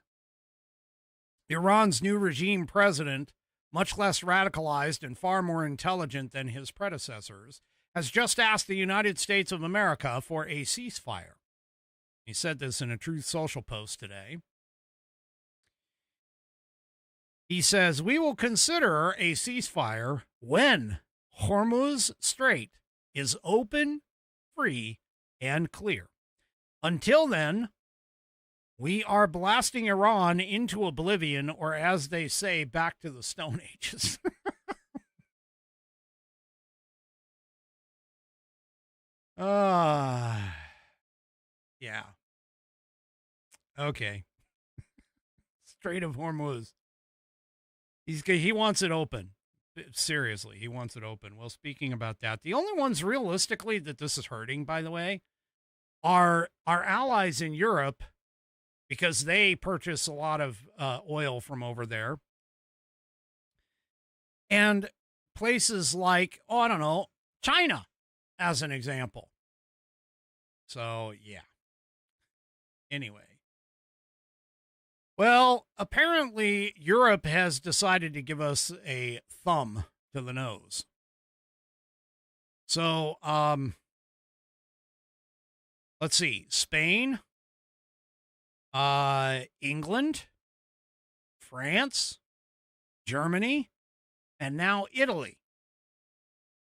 Iran's new regime president, much less radicalized and far more intelligent than his predecessors, has just asked the United States of America for a ceasefire. He said this in a Truth Social post today. He says, "We will consider a ceasefire when Hormuz Strait is open, free, and clear. Until then, we are blasting Iran into oblivion, or as they say, back to the Stone Ages." Yeah. Okay. Strait of Hormuz. He wants it open. Seriously, he wants it open. Well, speaking about that, the only ones realistically that this is hurting, by the way, are our allies in Europe, because they purchase a lot of oil from over there. And places like, I don't know, China, as an example. So, yeah. Anyway. Well, apparently Europe has decided to give us a thumb to the nose. So, let's see. Spain, England, France, Germany, and now Italy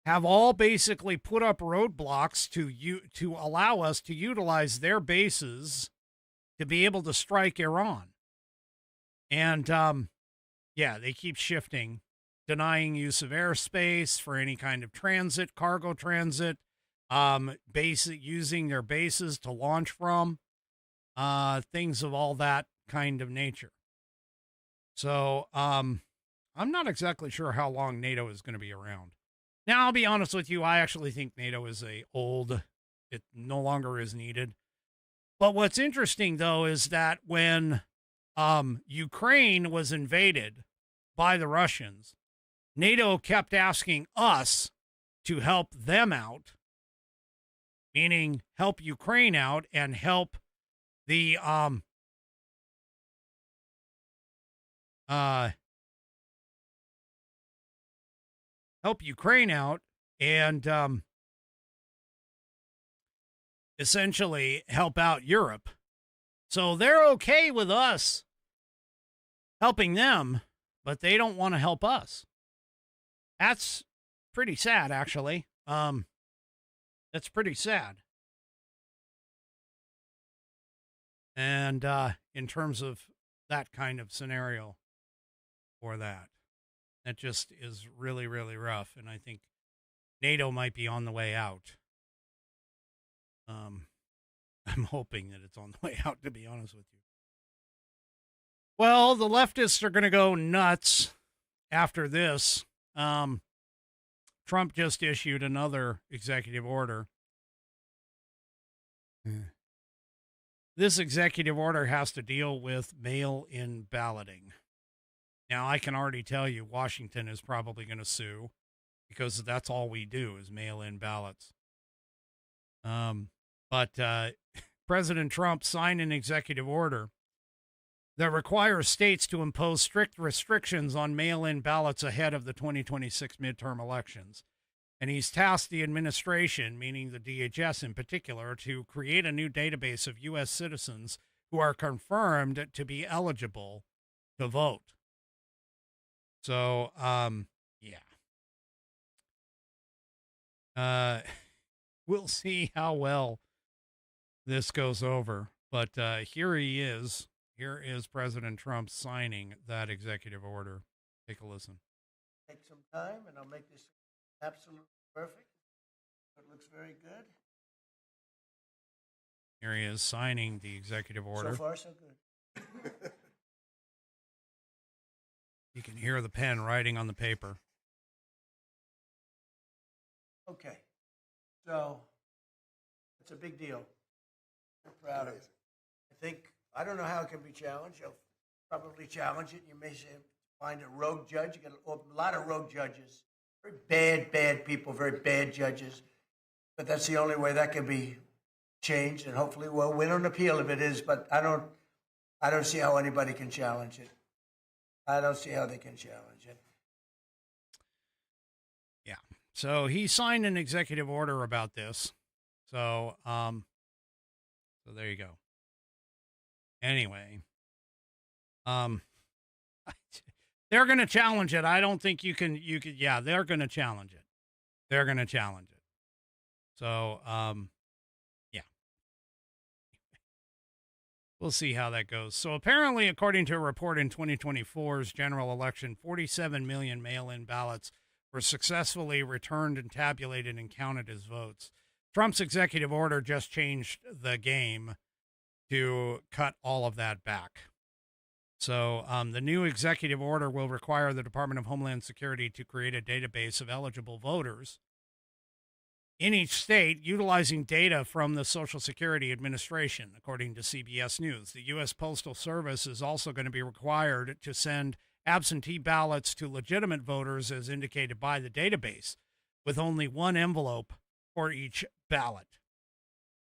have all basically put up roadblocks to allow us to utilize their bases to be able to strike Iran. And, yeah, they keep shifting, denying use of airspace for any kind of transit, cargo transit, using their bases to launch from, things of all that kind of nature. So, I'm not exactly sure how long NATO is going to be around. Now, I'll be honest with you, I actually think NATO is it no longer is needed. But what's interesting, though, is that when Ukraine was invaded by the Russians, NATO kept asking us to help them out, meaning help Ukraine out and help the essentially help out Europe. So they're okay with us helping them, but they don't want to help us. That's pretty sad, actually. That's pretty sad. And in terms of that kind of scenario for that, that just is really, really rough. And I think NATO might be on the way out. I'm hoping that it's on the way out, to be honest with you. Well, the leftists are going to go nuts after this. Trump just issued another executive order. This executive order has to deal with mail-in balloting. Now, I can already tell you Washington is probably going to sue, because that's all we do is mail-in ballots. But President Trump signed an executive order that requires states to impose strict restrictions on mail-in ballots ahead of the 2026 midterm elections. And he's tasked the administration, meaning the DHS in particular, to create a new database of U.S. citizens who are confirmed to be eligible to vote. So, yeah. We'll see how well this goes over. But here he is. Here is President Trump signing that executive order. Take a listen. Take some time, and I'll make this absolutely perfect. It looks very good. Here he is signing the executive order. So far, so good. You can hear the pen writing on the paper. Okay. So, it's a big deal. I'm proud of it. I don't know how it can be challenged. You'll probably challenge it. You may find a rogue judge. You got a lot of rogue judges. Very bad people, very bad judges. But that's the only way that can be changed, and hopefully we'll win on appeal if it is. But I don't see how anybody can challenge it. I don't see how they can challenge it. Yeah. So he signed an executive order about this. So there you go. Anyway, they're going to challenge it. I don't think you could, yeah, they're going to challenge it. They're going to challenge it. So, yeah. We'll see how that goes. So apparently, according to a report in 2024's general election, 47 million mail-in ballots were successfully returned and tabulated and counted as votes. Trump's executive order just changed the game to cut all of that back. So the new executive order will require the Department of Homeland Security to create a database of eligible voters in each state utilizing data from the Social Security Administration, according to CBS News. The U.S. Postal Service is also going to be required to send absentee ballots to legitimate voters as indicated by the database, with only one envelope for each ballot.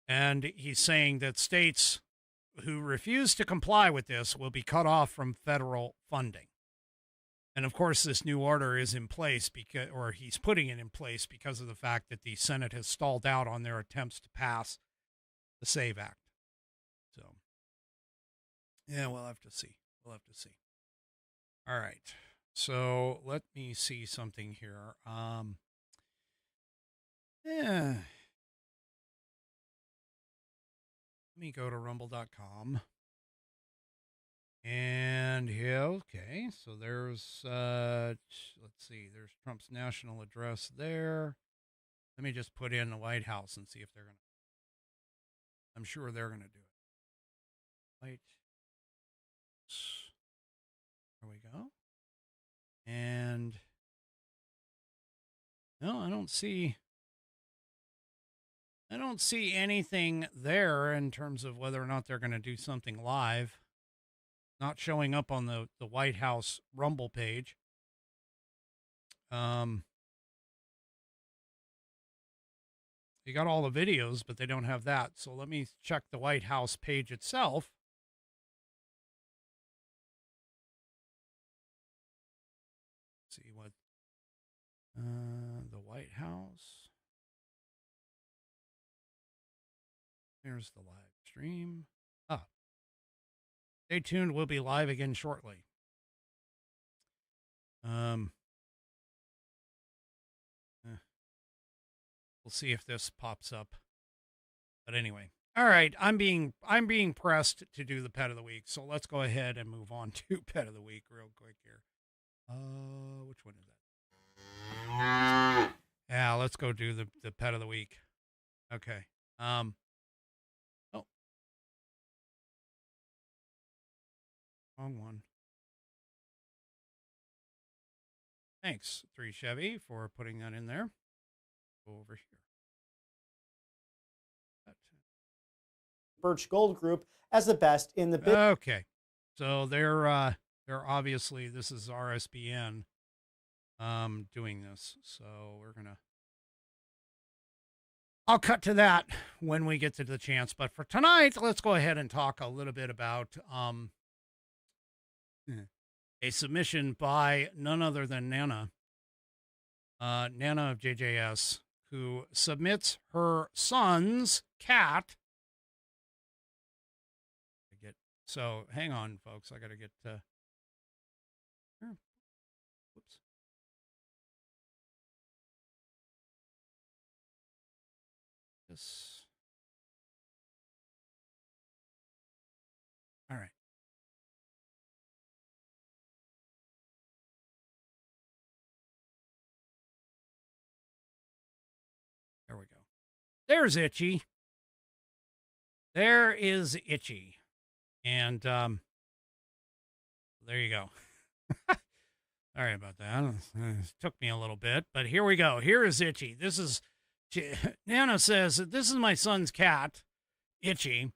And he's saying that states who refuse to comply with this will be cut off from federal funding. And of course, this new order is in place because, or he's putting it in place because of the fact that the Senate has stalled out on their attempts to pass the SAVE Act. So, yeah, we'll have to see. We'll have to see. All right. So let me see something here. Yeah. Let me go to rumble.com. And yeah, okay. So there's, let's see, there's Trump's national address there. Let me just put in the White House and see if they're going to, I'm sure they're going to do it. White. There we go. And no, I don't see anything there in terms of whether or not they're going to do something live. Not showing up on the White House Rumble page. You got all the videos, but they don't have that. So let me check the White House page itself. See what the White House. Here's the live stream. Ah. Stay tuned. We'll be live again shortly. We'll see if this pops up. But anyway. All right. I'm being pressed to do the pet of the week. So let's go ahead and move on to pet of the week real quick here. Which one is that? Yeah, let's go do the pet of the week. Okay. Oh. Wrong one. Thanks, 3 Chevy, for putting that in there. Go over here. Birch Gold Group as the best in the business. Okay. So they're obviously, this is RSBN doing this. So I'll cut to that when we get to the chance. But for tonight, let's go ahead and talk a little bit about a submission by none other than Nana of JJS, who submits her son's cat. So hang on, folks. I got to get here. Whoops. This. All right. There we go. There's Itchy. There is Itchy. And there you go. Sorry about that. It took me a little bit, but here we go. Here is Itchy. Nana says, this is my son's cat, Itchy.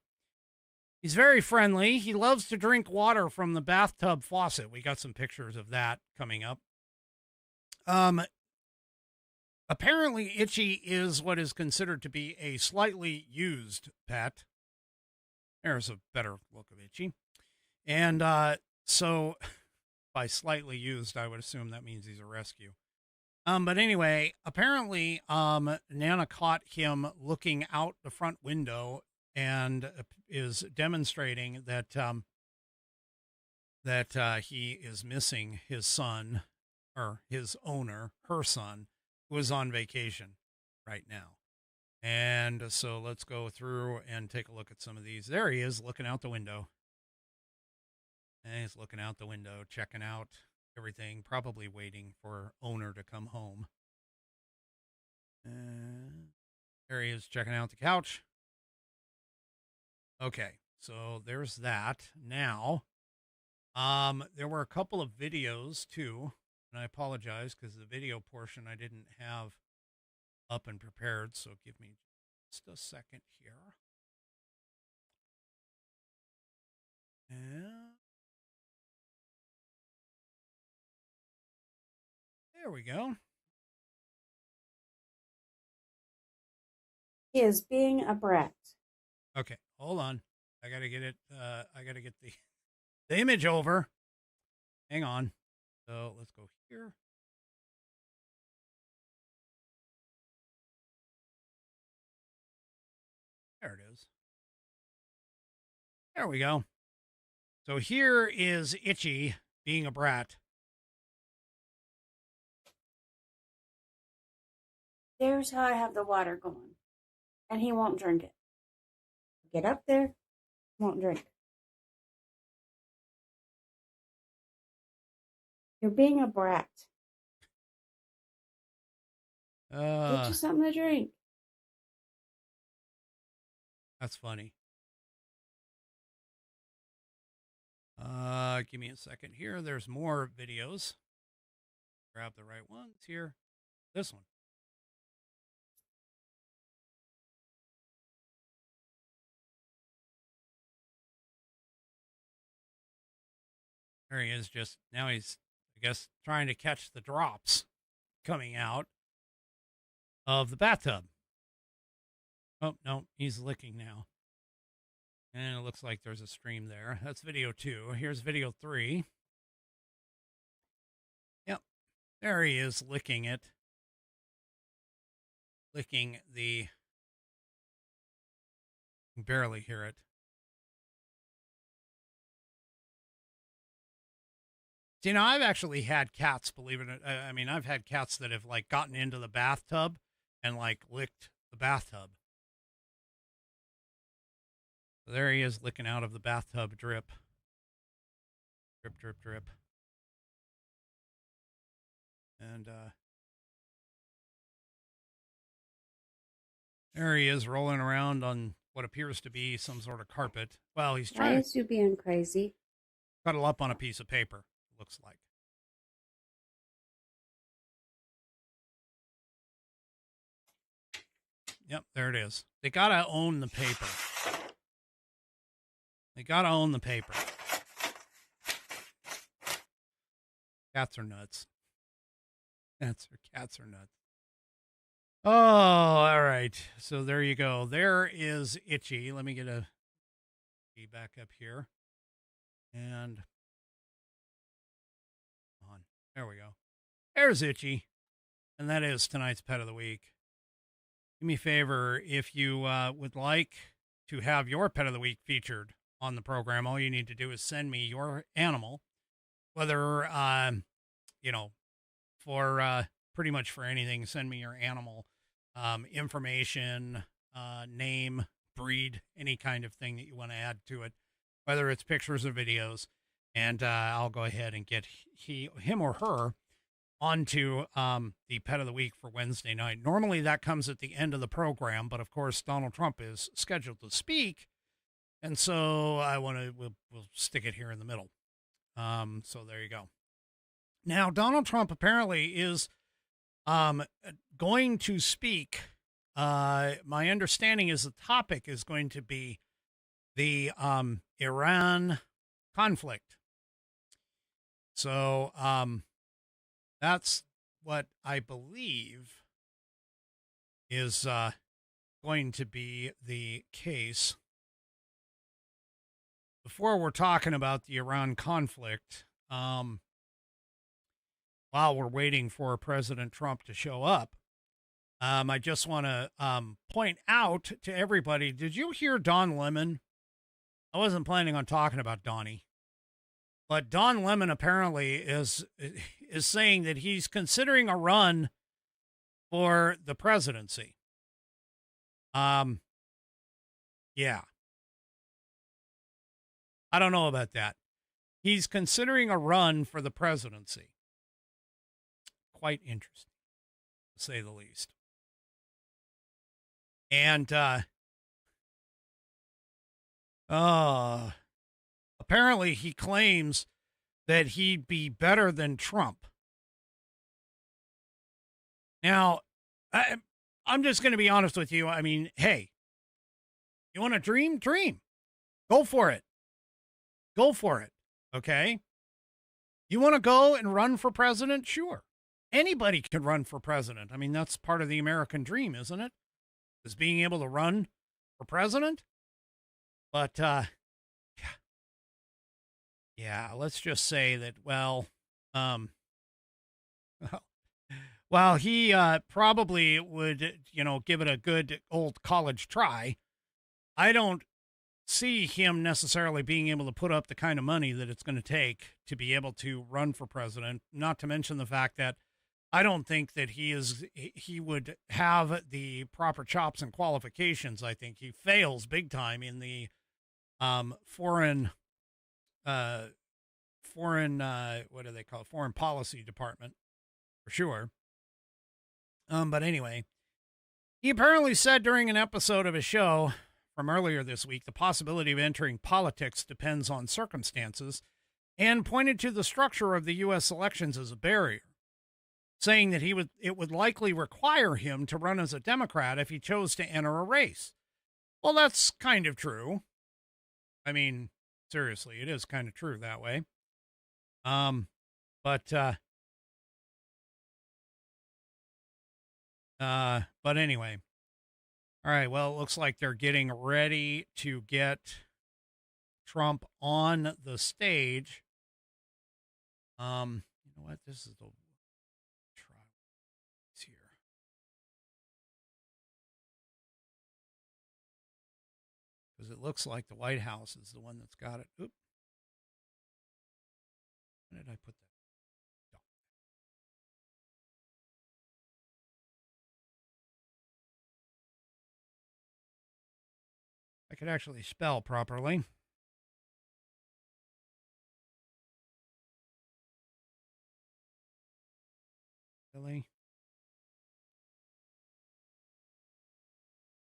He's very friendly. He loves to drink water from the bathtub faucet. We got some pictures of that coming up. Apparently, Itchy is what is considered to be a slightly used pet. There's a better look of Itchy. And so by slightly used, I would assume that means he's a rescue. But anyway, apparently, Nana caught him looking out the front window and is demonstrating that he is missing his son, or his owner, her son, who is on vacation right now. And so let's go through and take a look at some of these. There he is looking out the window. And he's looking out the window, checking out everything, probably waiting for owner to come home. And there he is checking out the couch. Okay, so there's that. Now, there were a couple of videos too, and I apologize because the video portion I didn't have up and prepared, so give me just a second here. And there we go. He is being a brat. Okay, hold on. I gotta get it. I gotta get the image over. Hang on. So let's go here. There it is. There we go. So here is Itchy being a brat. There's how I have the water going. And he won't drink it. Get up there, won't drink. You're being a brat. Get you something to drink. That's funny. Give me a second here. There's more videos. Grab the right ones here. This one. There he is, just now he's, I guess, trying to catch the drops coming out of the bathtub. Oh, no, he's licking now. And it looks like there's a stream there. That's video 2. Here's video 3. Yep, there he is licking it. Licking the, you can barely hear it. You know, I've actually had cats, believe it or not. I mean, I've had cats that have like gotten into the bathtub and like licked the bathtub. So there he is licking out of the bathtub drip. Drip, drip, drip. And there he is rolling around on what appears to be some sort of carpet. Well, he's Why trying is you being crazy? to cuddle up on a piece of paper. Looks like. Yep, there it is. They gotta own the paper. They gotta own the paper. Cats are nuts. Cats are nuts. Oh, all right. So there you go. There is Itchy. Let me get a back up here. And on. There we go. There's Itchy. And that is tonight's Pet of the Week. Do me a favor, if you would like to have your Pet of the Week featured on the program, all you need to do is send me your animal, whether, you know, for pretty much for anything, send me your animal information, name, breed, any kind of thing that you want to add to it, whether it's pictures or videos, and I'll go ahead and get him or her onto the Pet of the Week for Wednesday night. Normally that comes at the end of the program, but of course Donald Trump is scheduled to speak, and so we'll stick it here in the middle. So there you go. Now Donald Trump apparently is going to speak. My understanding is the topic is going to be the Iran conflict. So that's what I believe is going to be the case. Before we're talking about the Iran conflict, while we're waiting for President Trump to show up, I just want to point out to everybody, did you hear Don Lemon? I wasn't planning on talking about Donnie, but Don Lemon apparently is saying that he's considering a run for the presidency. Yeah. I don't know about that. He's considering a run for the presidency. Quite interesting, to say the least. And apparently he claims that he'd be better than Trump. Now, I'm just going to be honest with you. I mean, hey, you want to dream? Dream. Go for it. Go for it. Okay? You want to go and run for president? Sure. Anybody can run for president. I mean, that's part of the American dream, isn't it? Is being able to run for president. But, yeah, let's just say that, well, he probably would, give it a good old college try. I don't see him necessarily being able to put up the kind of money that it's going to take to be able to run for president, not to mention the fact that I don't think that he would have the proper chops and qualifications. I think he fails big time in the foreign what do they call it? Foreign policy department, for sure. But anyway, he apparently said during an episode of a show from earlier this week, the possibility of entering politics depends on circumstances, and pointed to the structure of the U.S. elections as a barrier, saying that it would likely require him to run as a Democrat if he chose to enter a race. Well, that's kind of true. I mean, seriously, it is kind of true that way. But anyway. All right, well, it looks like they're getting ready to get Trump on the stage. You know what? This is the trial here. Because it looks like the White House is the one that's got it. Oop. Where did I put that? I could actually spell properly. Really?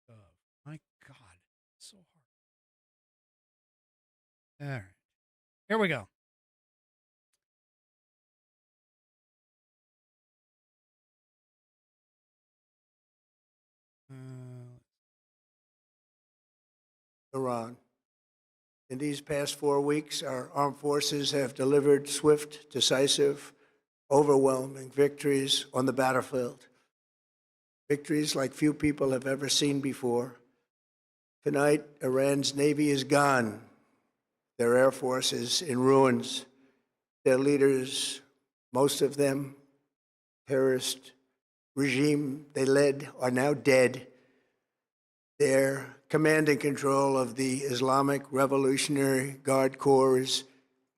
Oh, my God. So hard. All right. Here we go. Iran. In these past 4 weeks, our armed forces have delivered swift, decisive, overwhelming victories on the battlefield. Victories like few people have ever seen before. Tonight, Iran's Navy is gone. Their Air Force is in ruins. Their leaders, most of them, terrorist regime they led, are now dead. Their command and control of the Islamic Revolutionary Guard Corps is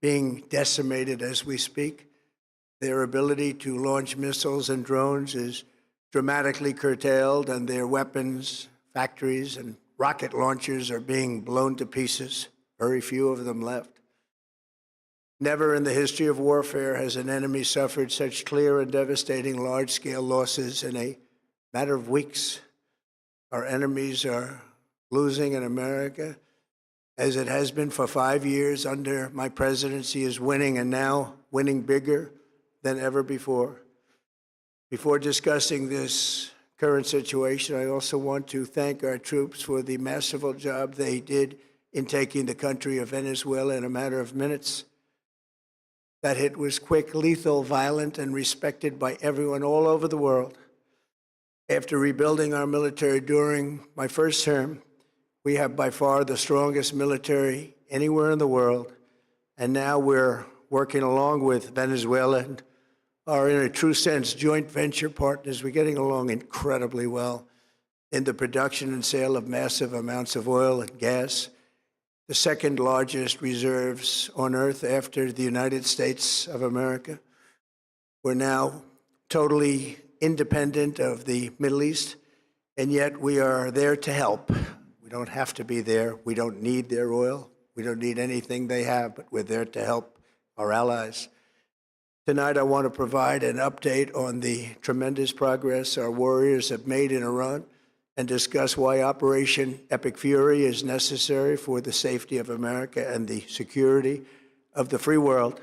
being decimated as we speak. Their ability to launch missiles and drones is dramatically curtailed, and their weapons, factories, and rocket launchers are being blown to pieces. Very few of them left. Never in the history of warfare has an enemy suffered such clear and devastating large-scale losses in a matter of weeks. Our enemies are losing, in America, as it has been for 5 years under my presidency, is winning, and now winning bigger than ever before. Before discussing this current situation, I also want to thank our troops for the masterful job they did in taking the country of Venezuela in a matter of minutes. That hit was quick, lethal, violent, and respected by everyone all over the world. After rebuilding our military during my first term, we have by far the strongest military anywhere in the world. And now we're working along with Venezuela and are, in a true sense, joint venture partners. We're getting along incredibly well in the production and sale of massive amounts of oil and gas, the second largest reserves on earth after the United States of America. We're now totally independent of the Middle East, and yet we are there to help. We don't have to be there. We don't need their oil. We don't need anything they have, but we're there to help our allies. Tonight, I want to provide an update on the tremendous progress our warriors have made in Iran and discuss why Operation Epic Fury is necessary for the safety of America and the security of the free world.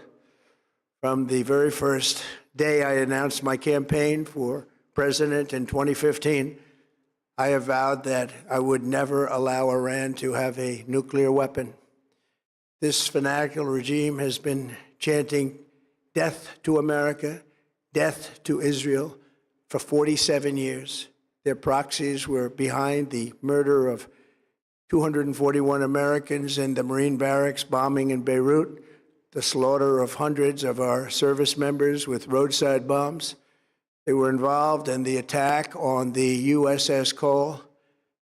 From the very first day I announced my campaign for president in 2015, I have vowed that I would never allow Iran to have a nuclear weapon. This fanatical regime has been chanting death to America, death to Israel for 47 years. Their proxies were behind the murder of 241 Americans in the Marine barracks bombing in Beirut, the slaughter of hundreds of our service members with roadside bombs. They were involved in the attack on the USS Cole,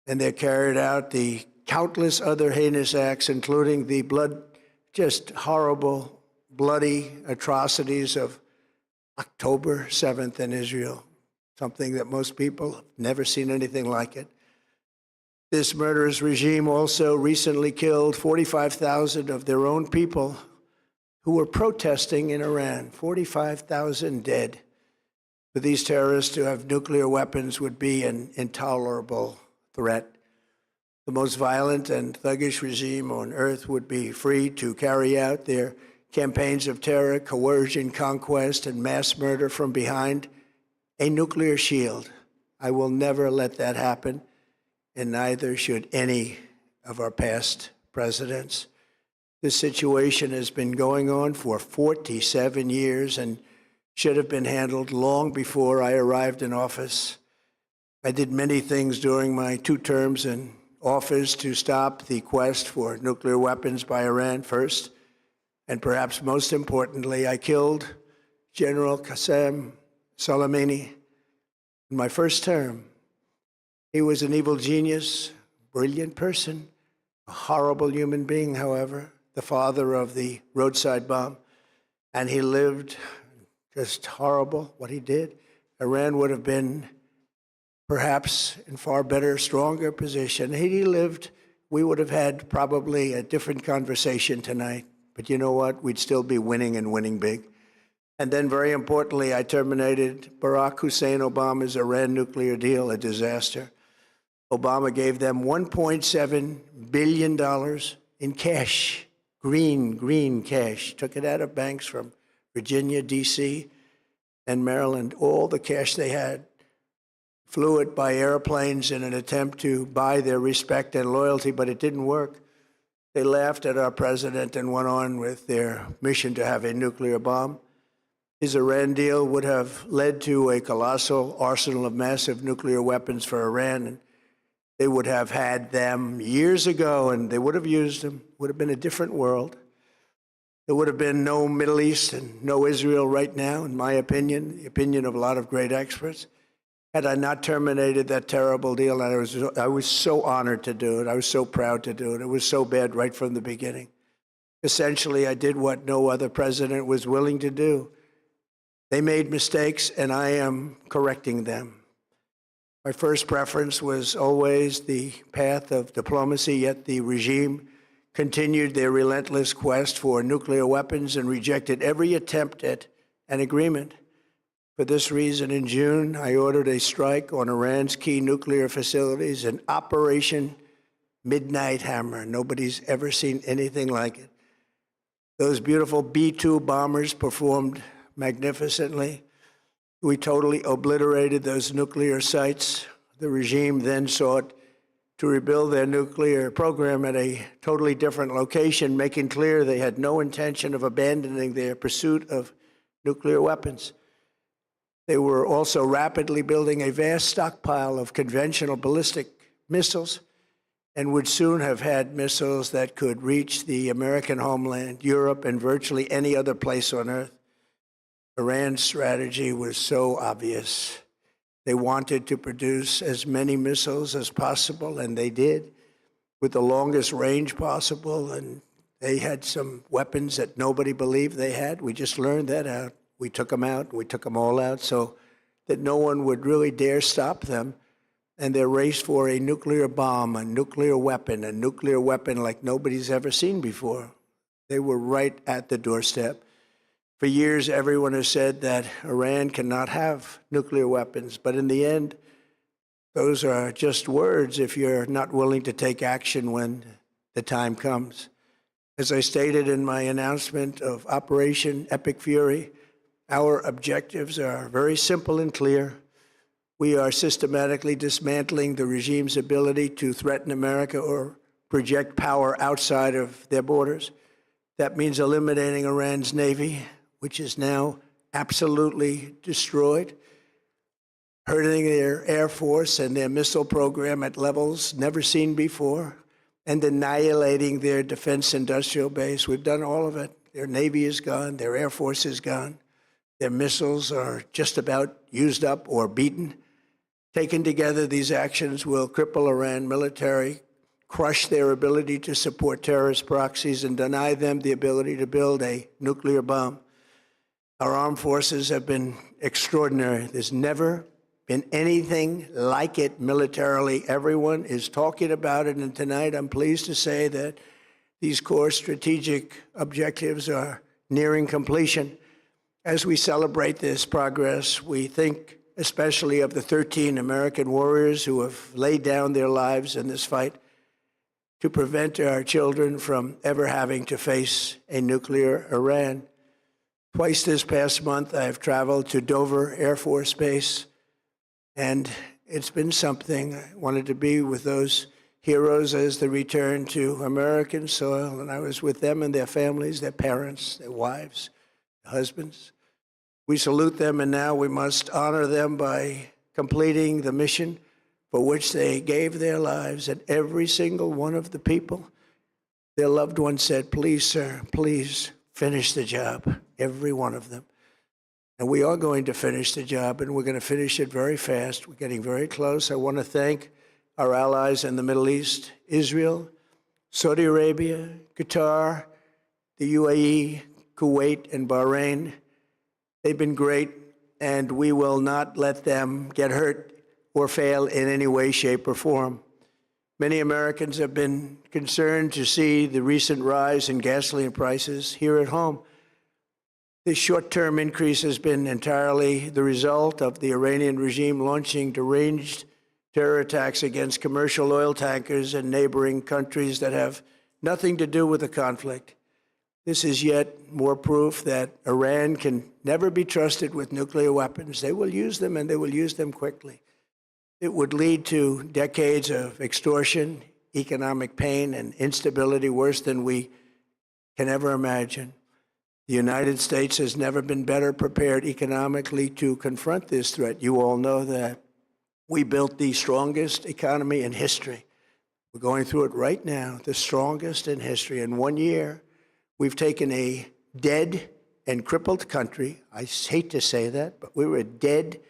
and they carried out the countless other heinous acts, including the just horrible, bloody atrocities of October 7th in Israel, something that most people have never seen anything like it. This murderous regime also recently killed 45,000 of their own people who were protesting in Iran. 45,000 dead. For these terrorists to have nuclear weapons would be an intolerable threat. The most violent and thuggish regime on earth would be free to carry out their campaigns of terror, coercion, conquest, and mass murder from behind a nuclear shield. I will never let that happen, and neither should any of our past presidents. This situation has been going on for 47 years and should have been handled long before I arrived in office. I did many things during my 2 terms in office to stop the quest for nuclear weapons by Iran first, and perhaps most importantly, I killed General Qasem Soleimani in my first term. He was an evil genius, brilliant person, a horrible human being, however, the father of the roadside bomb, and he lived just horrible what he did. Iran would have been perhaps in far better, stronger position. Had he lived, we would have had probably a different conversation tonight. But you know what? We'd still be winning and winning big. And then very importantly, I terminated Barack Hussein Obama's Iran nuclear deal, a disaster. Obama gave them $1.7 billion in cash, green cash, took it out of banks from Virginia, D.C., and Maryland, all the cash they had, flew it by airplanes in an attempt to buy their respect and loyalty, but it didn't work. They laughed at our president and went on with their mission to have a nuclear bomb. His Iran deal would have led to a colossal arsenal of massive nuclear weapons for Iran, and they would have had them years ago, and they would have used them. It would have been a different world. There would have been no Middle East and no Israel right now, in my opinion, the opinion of a lot of great experts, had I not terminated that terrible deal. And I was so honored to do it. I was so proud to do it. It was so bad right from the beginning. Essentially, I did what no other president was willing to do. They made mistakes, and I am correcting them. My first preference was always the path of diplomacy, yet the regime continued their relentless quest for nuclear weapons and rejected every attempt at an agreement. For this reason, in June, I ordered a strike on Iran's key nuclear facilities, an Operation Midnight Hammer. Nobody's ever seen anything like it. Those beautiful B-2 bombers performed magnificently. We totally obliterated those nuclear sites. The regime then sought to rebuild their nuclear program at a totally different location, making clear they had no intention of abandoning their pursuit of nuclear weapons. They were also rapidly building a vast stockpile of conventional ballistic missiles and would soon have had missiles that could reach the American homeland, Europe, and virtually any other place on Earth. Iran's strategy was so obvious. They wanted to produce as many missiles as possible, and they did, with the longest range possible, and they had some weapons that nobody believed they had. We just learned that out. We took them out. We took them all out so that no one would really dare stop them. And their race for a nuclear bomb, a nuclear weapon like nobody's ever seen before. They were right at the doorstep. For years, everyone has said that Iran cannot have nuclear weapons. But in the end, those are just words if you're not willing to take action when the time comes. As I stated in my announcement of Operation Epic Fury, our objectives are very simple and clear. We are systematically dismantling the regime's ability to threaten America or project power outside of their borders. That means eliminating Iran's Navy, which is now absolutely destroyed, hurting their Air Force and their missile program at levels never seen before, and annihilating their defense industrial base. We've done all of it. Their Navy is gone. Their Air Force is gone. Their missiles are just about used up or beaten. Taken together, these actions will cripple Iran military, crush their ability to support terrorist proxies, and deny them the ability to build a nuclear bomb. Our armed forces have been extraordinary. There's never been anything like it militarily. Everyone is talking about it, and tonight I'm pleased to say that these core strategic objectives are nearing completion. As we celebrate this progress, we think especially of the 13 American warriors who have laid down their lives in this fight to prevent our children from ever having to face a nuclear Iran. Twice this past month, I've traveled to Dover Air Force Base, and it's been something. I wanted to be with those heroes as they return to American soil, and I was with them and their families, their parents, their wives, their husbands. We salute them, and now we must honor them by completing the mission for which they gave their lives. And every single one of the people, their loved ones said, "Please, sir, please finish the job." Every one of them. And we are going to finish the job, and we're going to finish it very fast. We're getting very close. I want to thank our allies in the Middle East, Israel, Saudi Arabia, Qatar, the UAE, Kuwait, and Bahrain. They've been great, and we will not let them get hurt or fail in any way, shape, or form. Many Americans have been concerned to see the recent rise in gasoline prices here at home. This short-term increase has been entirely the result of the Iranian regime launching deranged terror attacks against commercial oil tankers in neighboring countries that have nothing to do with the conflict. This is yet more proof that Iran can never be trusted with nuclear weapons. They will use them, and they will use them quickly. It would lead to decades of extortion, economic pain, and instability worse than we can ever imagine. The United States has never been better prepared economically to confront this threat. You all know that. We built the strongest economy in history. We're going through it right now, the strongest in history. In 1 year, we've taken a dead and crippled country. I hate to say that, but we were a dead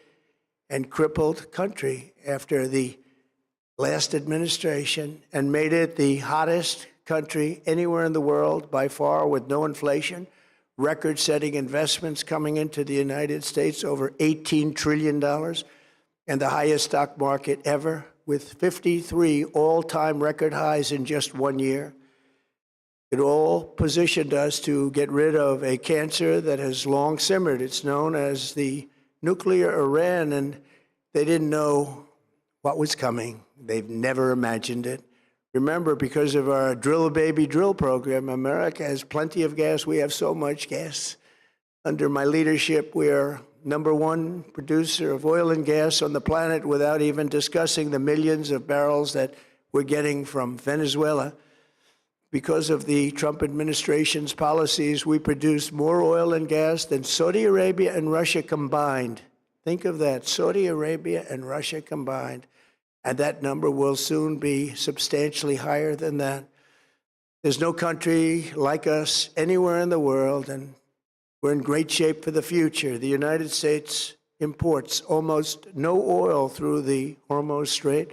and crippled country after the last administration and made it the hottest country anywhere in the world by far, with no inflation, record-setting investments coming into the United States, over $18 trillion, and the highest stock market ever, with 53 all-time record highs in just 1 year. It all positioned us to get rid of a cancer that has long simmered. It's known as the nuclear Iran, and they didn't know what was coming. They've never imagined it. Remember, because of our Drill Baby Drill program, America has plenty of gas. We have so much gas. Under my leadership, we are #1 producer of oil and gas on the planet, without even discussing the millions of barrels that we're getting from Venezuela. Because of the Trump administration's policies, we produce more oil and gas than Saudi Arabia and Russia combined. Think of that, Saudi Arabia and Russia combined, and that number will soon be substantially higher than that. There's no country like us anywhere in the world, and we're in great shape for the future. The United States imports almost no oil through the Hormuz Strait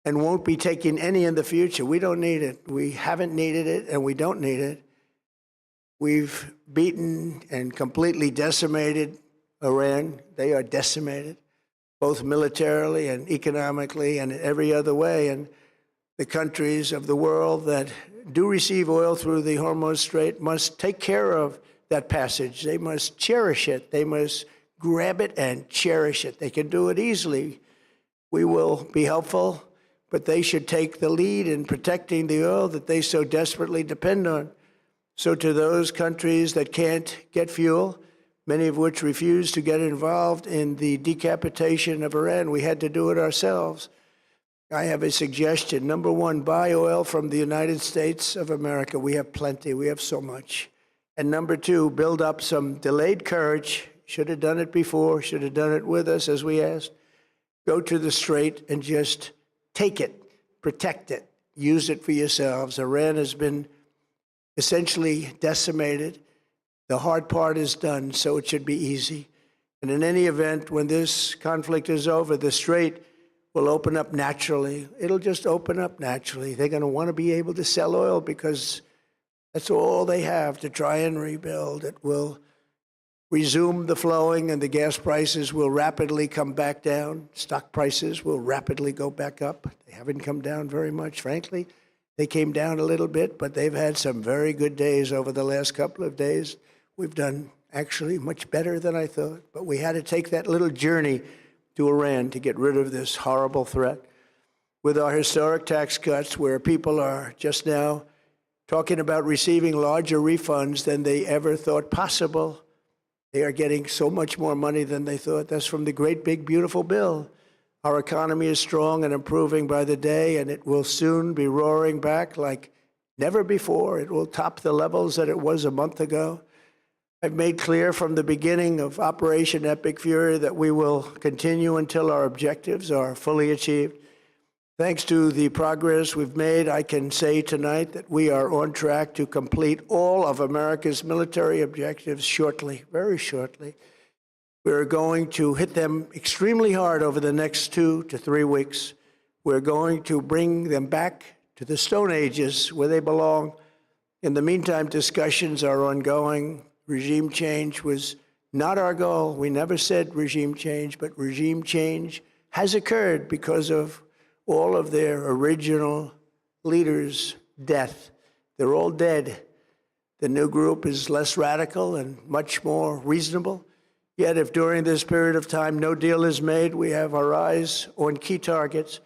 and won't be taking any in the future. We don't need it. We haven't needed it, and we don't need it. We've beaten and completely decimated Iran. They are decimated, both militarily and economically and in every other way. And the countries of the world that do receive oil through the Hormuz Strait must take care of that passage. They must cherish it. They must grab it and cherish it. They can do it easily. We will be helpful, but they should take the lead in protecting the oil that they so desperately depend on. So to those countries that can't get fuel, many of which refuse to get involved in the decapitation of Iran, we had to do it ourselves. I have a suggestion. Number one, buy oil from the United States of America. We have plenty. We have so much. And number two, build up some delayed courage. Should have done it before. Should have done it with us, as we asked. Go to the strait and just take it, protect it, use it for yourselves. Iran has been essentially decimated. The hard part is done, so it should be easy. And in any event, when this conflict is over, the strait will open up naturally. It'll just open up naturally. They're going to want to be able to sell oil because that's all they have to try and rebuild. It will resume the flowing, and the gas prices will rapidly come back down. Stock prices will rapidly go back up. They haven't come down very much, frankly. They came down a little bit, but they've had some very good days over the last couple of days. We've done actually much better than I thought, but we had to take that little journey to Iran to get rid of this horrible threat. With our historic tax cuts, where people are just now talking about receiving larger refunds than they ever thought possible, they are getting so much more money than they thought. That's from the great, big, beautiful bill. Our economy is strong and improving by the day, and it will soon be roaring back like never before. It will top the levels that it was a month ago. I've made clear from the beginning of Operation Epic Fury that we will continue until our objectives are fully achieved. Thanks to the progress we've made, I can say tonight that we are on track to complete all of America's military objectives shortly, very shortly. We're going to hit them extremely hard over the next 2 to 3 weeks. We're going to bring them back to the Stone Ages where they belong. In the meantime, discussions are ongoing. Regime change was not our goal. We never said regime change, but regime change has occurred because of all of their original leaders' death. They're all dead. The new group is less radical and much more reasonable. Yet if during this period of time no deal is made, we have our eyes on key targets.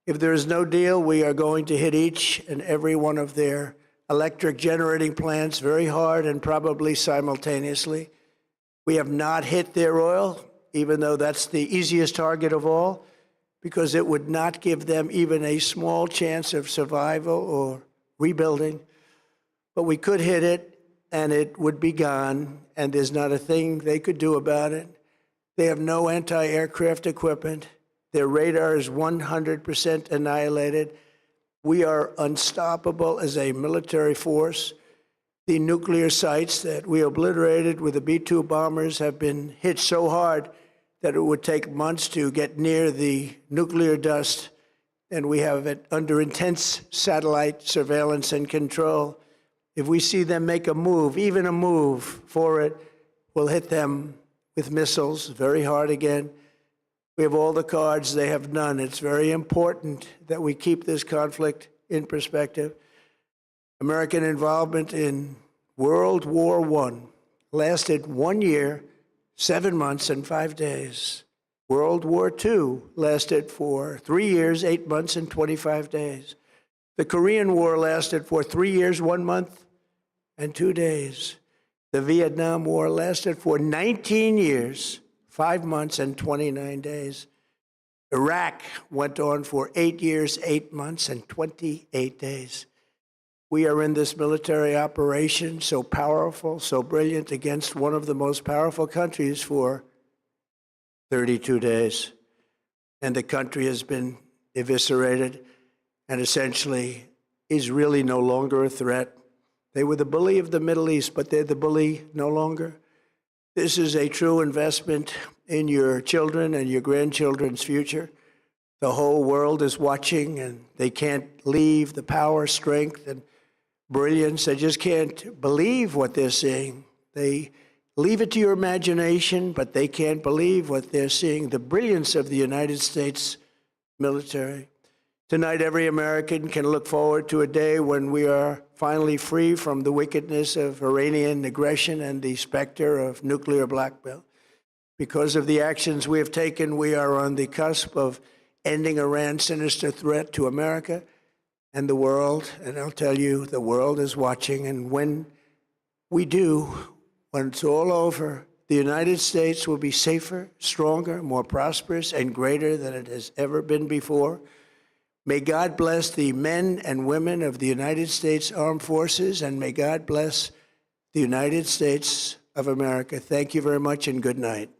If there is no deal, we are going to hit each and every one of their electric generating plants very hard and probably simultaneously. We have not hit their oil, even though that's the easiest target of all, because it would not give them even a small chance of survival or rebuilding. But we could hit it, and it would be gone, and there's not a thing they could do about it. They have no anti-aircraft equipment. Their radar is 100% annihilated. We are unstoppable as a military force. The nuclear sites that we obliterated with the B-2 bombers have been hit so hard that it would take months to get near the nuclear dust, and we have it under intense satellite surveillance and control. If we see them make a move, even a move for it, we'll hit them with missiles very hard again. We have all the cards, they have none. It's very important that we keep this conflict in perspective. American involvement in World War I lasted 1 year, 7 months, and 5 days. World War II lasted for 3 years, 8 months, and 25 days. The Korean War lasted for 3 years, 1 month, and 2 days. The Vietnam War lasted for 19 years, 5 months, and 29 days. Iraq went on for 8 years, 8 months, and 28 days. We are in this military operation, so powerful, so brilliant, against one of the most powerful countries for 32 days, and the country has been eviscerated and essentially is really no longer a threat. They were the bully of the Middle East, but they're the bully no longer. This is a true investment in your children and your grandchildren's future. The whole world is watching, and they can't leave the power, strength, and brilliance. They just can't believe what they're seeing. They leave it to your imagination, but they can't believe what they're seeing. The brilliance of the United States military. Tonight, every American can look forward to a day when we are finally free from the wickedness of Iranian aggression and the specter of nuclear blackmail. Because of the actions we have taken, we are on the cusp of ending Iran's sinister threat to America and the world. And I'll tell you, the world is watching. And when we do, when it's all over, the United States will be safer, stronger, more prosperous, and greater than it has ever been before. May God bless the men and women of the United States Armed Forces, and may God bless the United States of America. Thank you very much, and good night.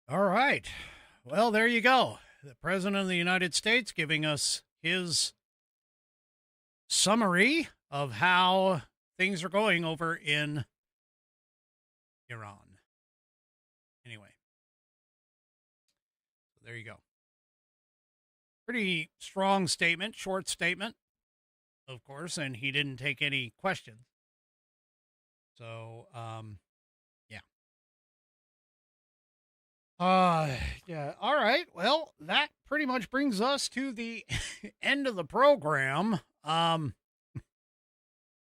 All right. Well, there you go. The President of the United States giving us his summary of how things are going over in Iran. Anyway, there you go. Pretty strong statement, short statement, of course, and he didn't take any questions. So, yeah. Yeah. All right. Well, that pretty much brings us to the end of the program.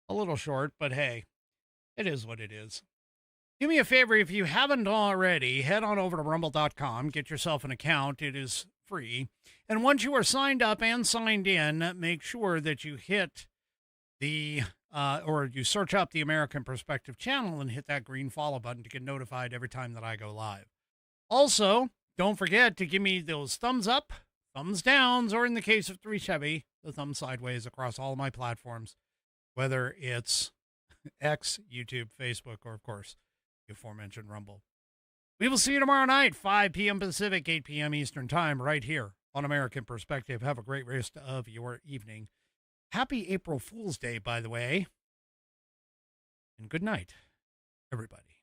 A little short, but hey, it is what it is. Do me a favor, if you haven't already, head on over to rumble.com, get yourself an account. It is free. And once you are signed up and signed in, make sure that you hit the, or you search up the American Perspective channel and hit that green follow button to get notified every time that I go live. Also, don't forget to give me those thumbs up, thumbs downs, or in the case of 3 Chevy, the thumb sideways across all my platforms, whether it's X, YouTube, Facebook, or, of course, the aforementioned Rumble. We will see you tomorrow night, 5 p.m. Pacific, 8 p.m. Eastern Time, right here on American Perspective. Have a great rest of your evening. Happy April Fool's Day, by the way. And good night, everybody.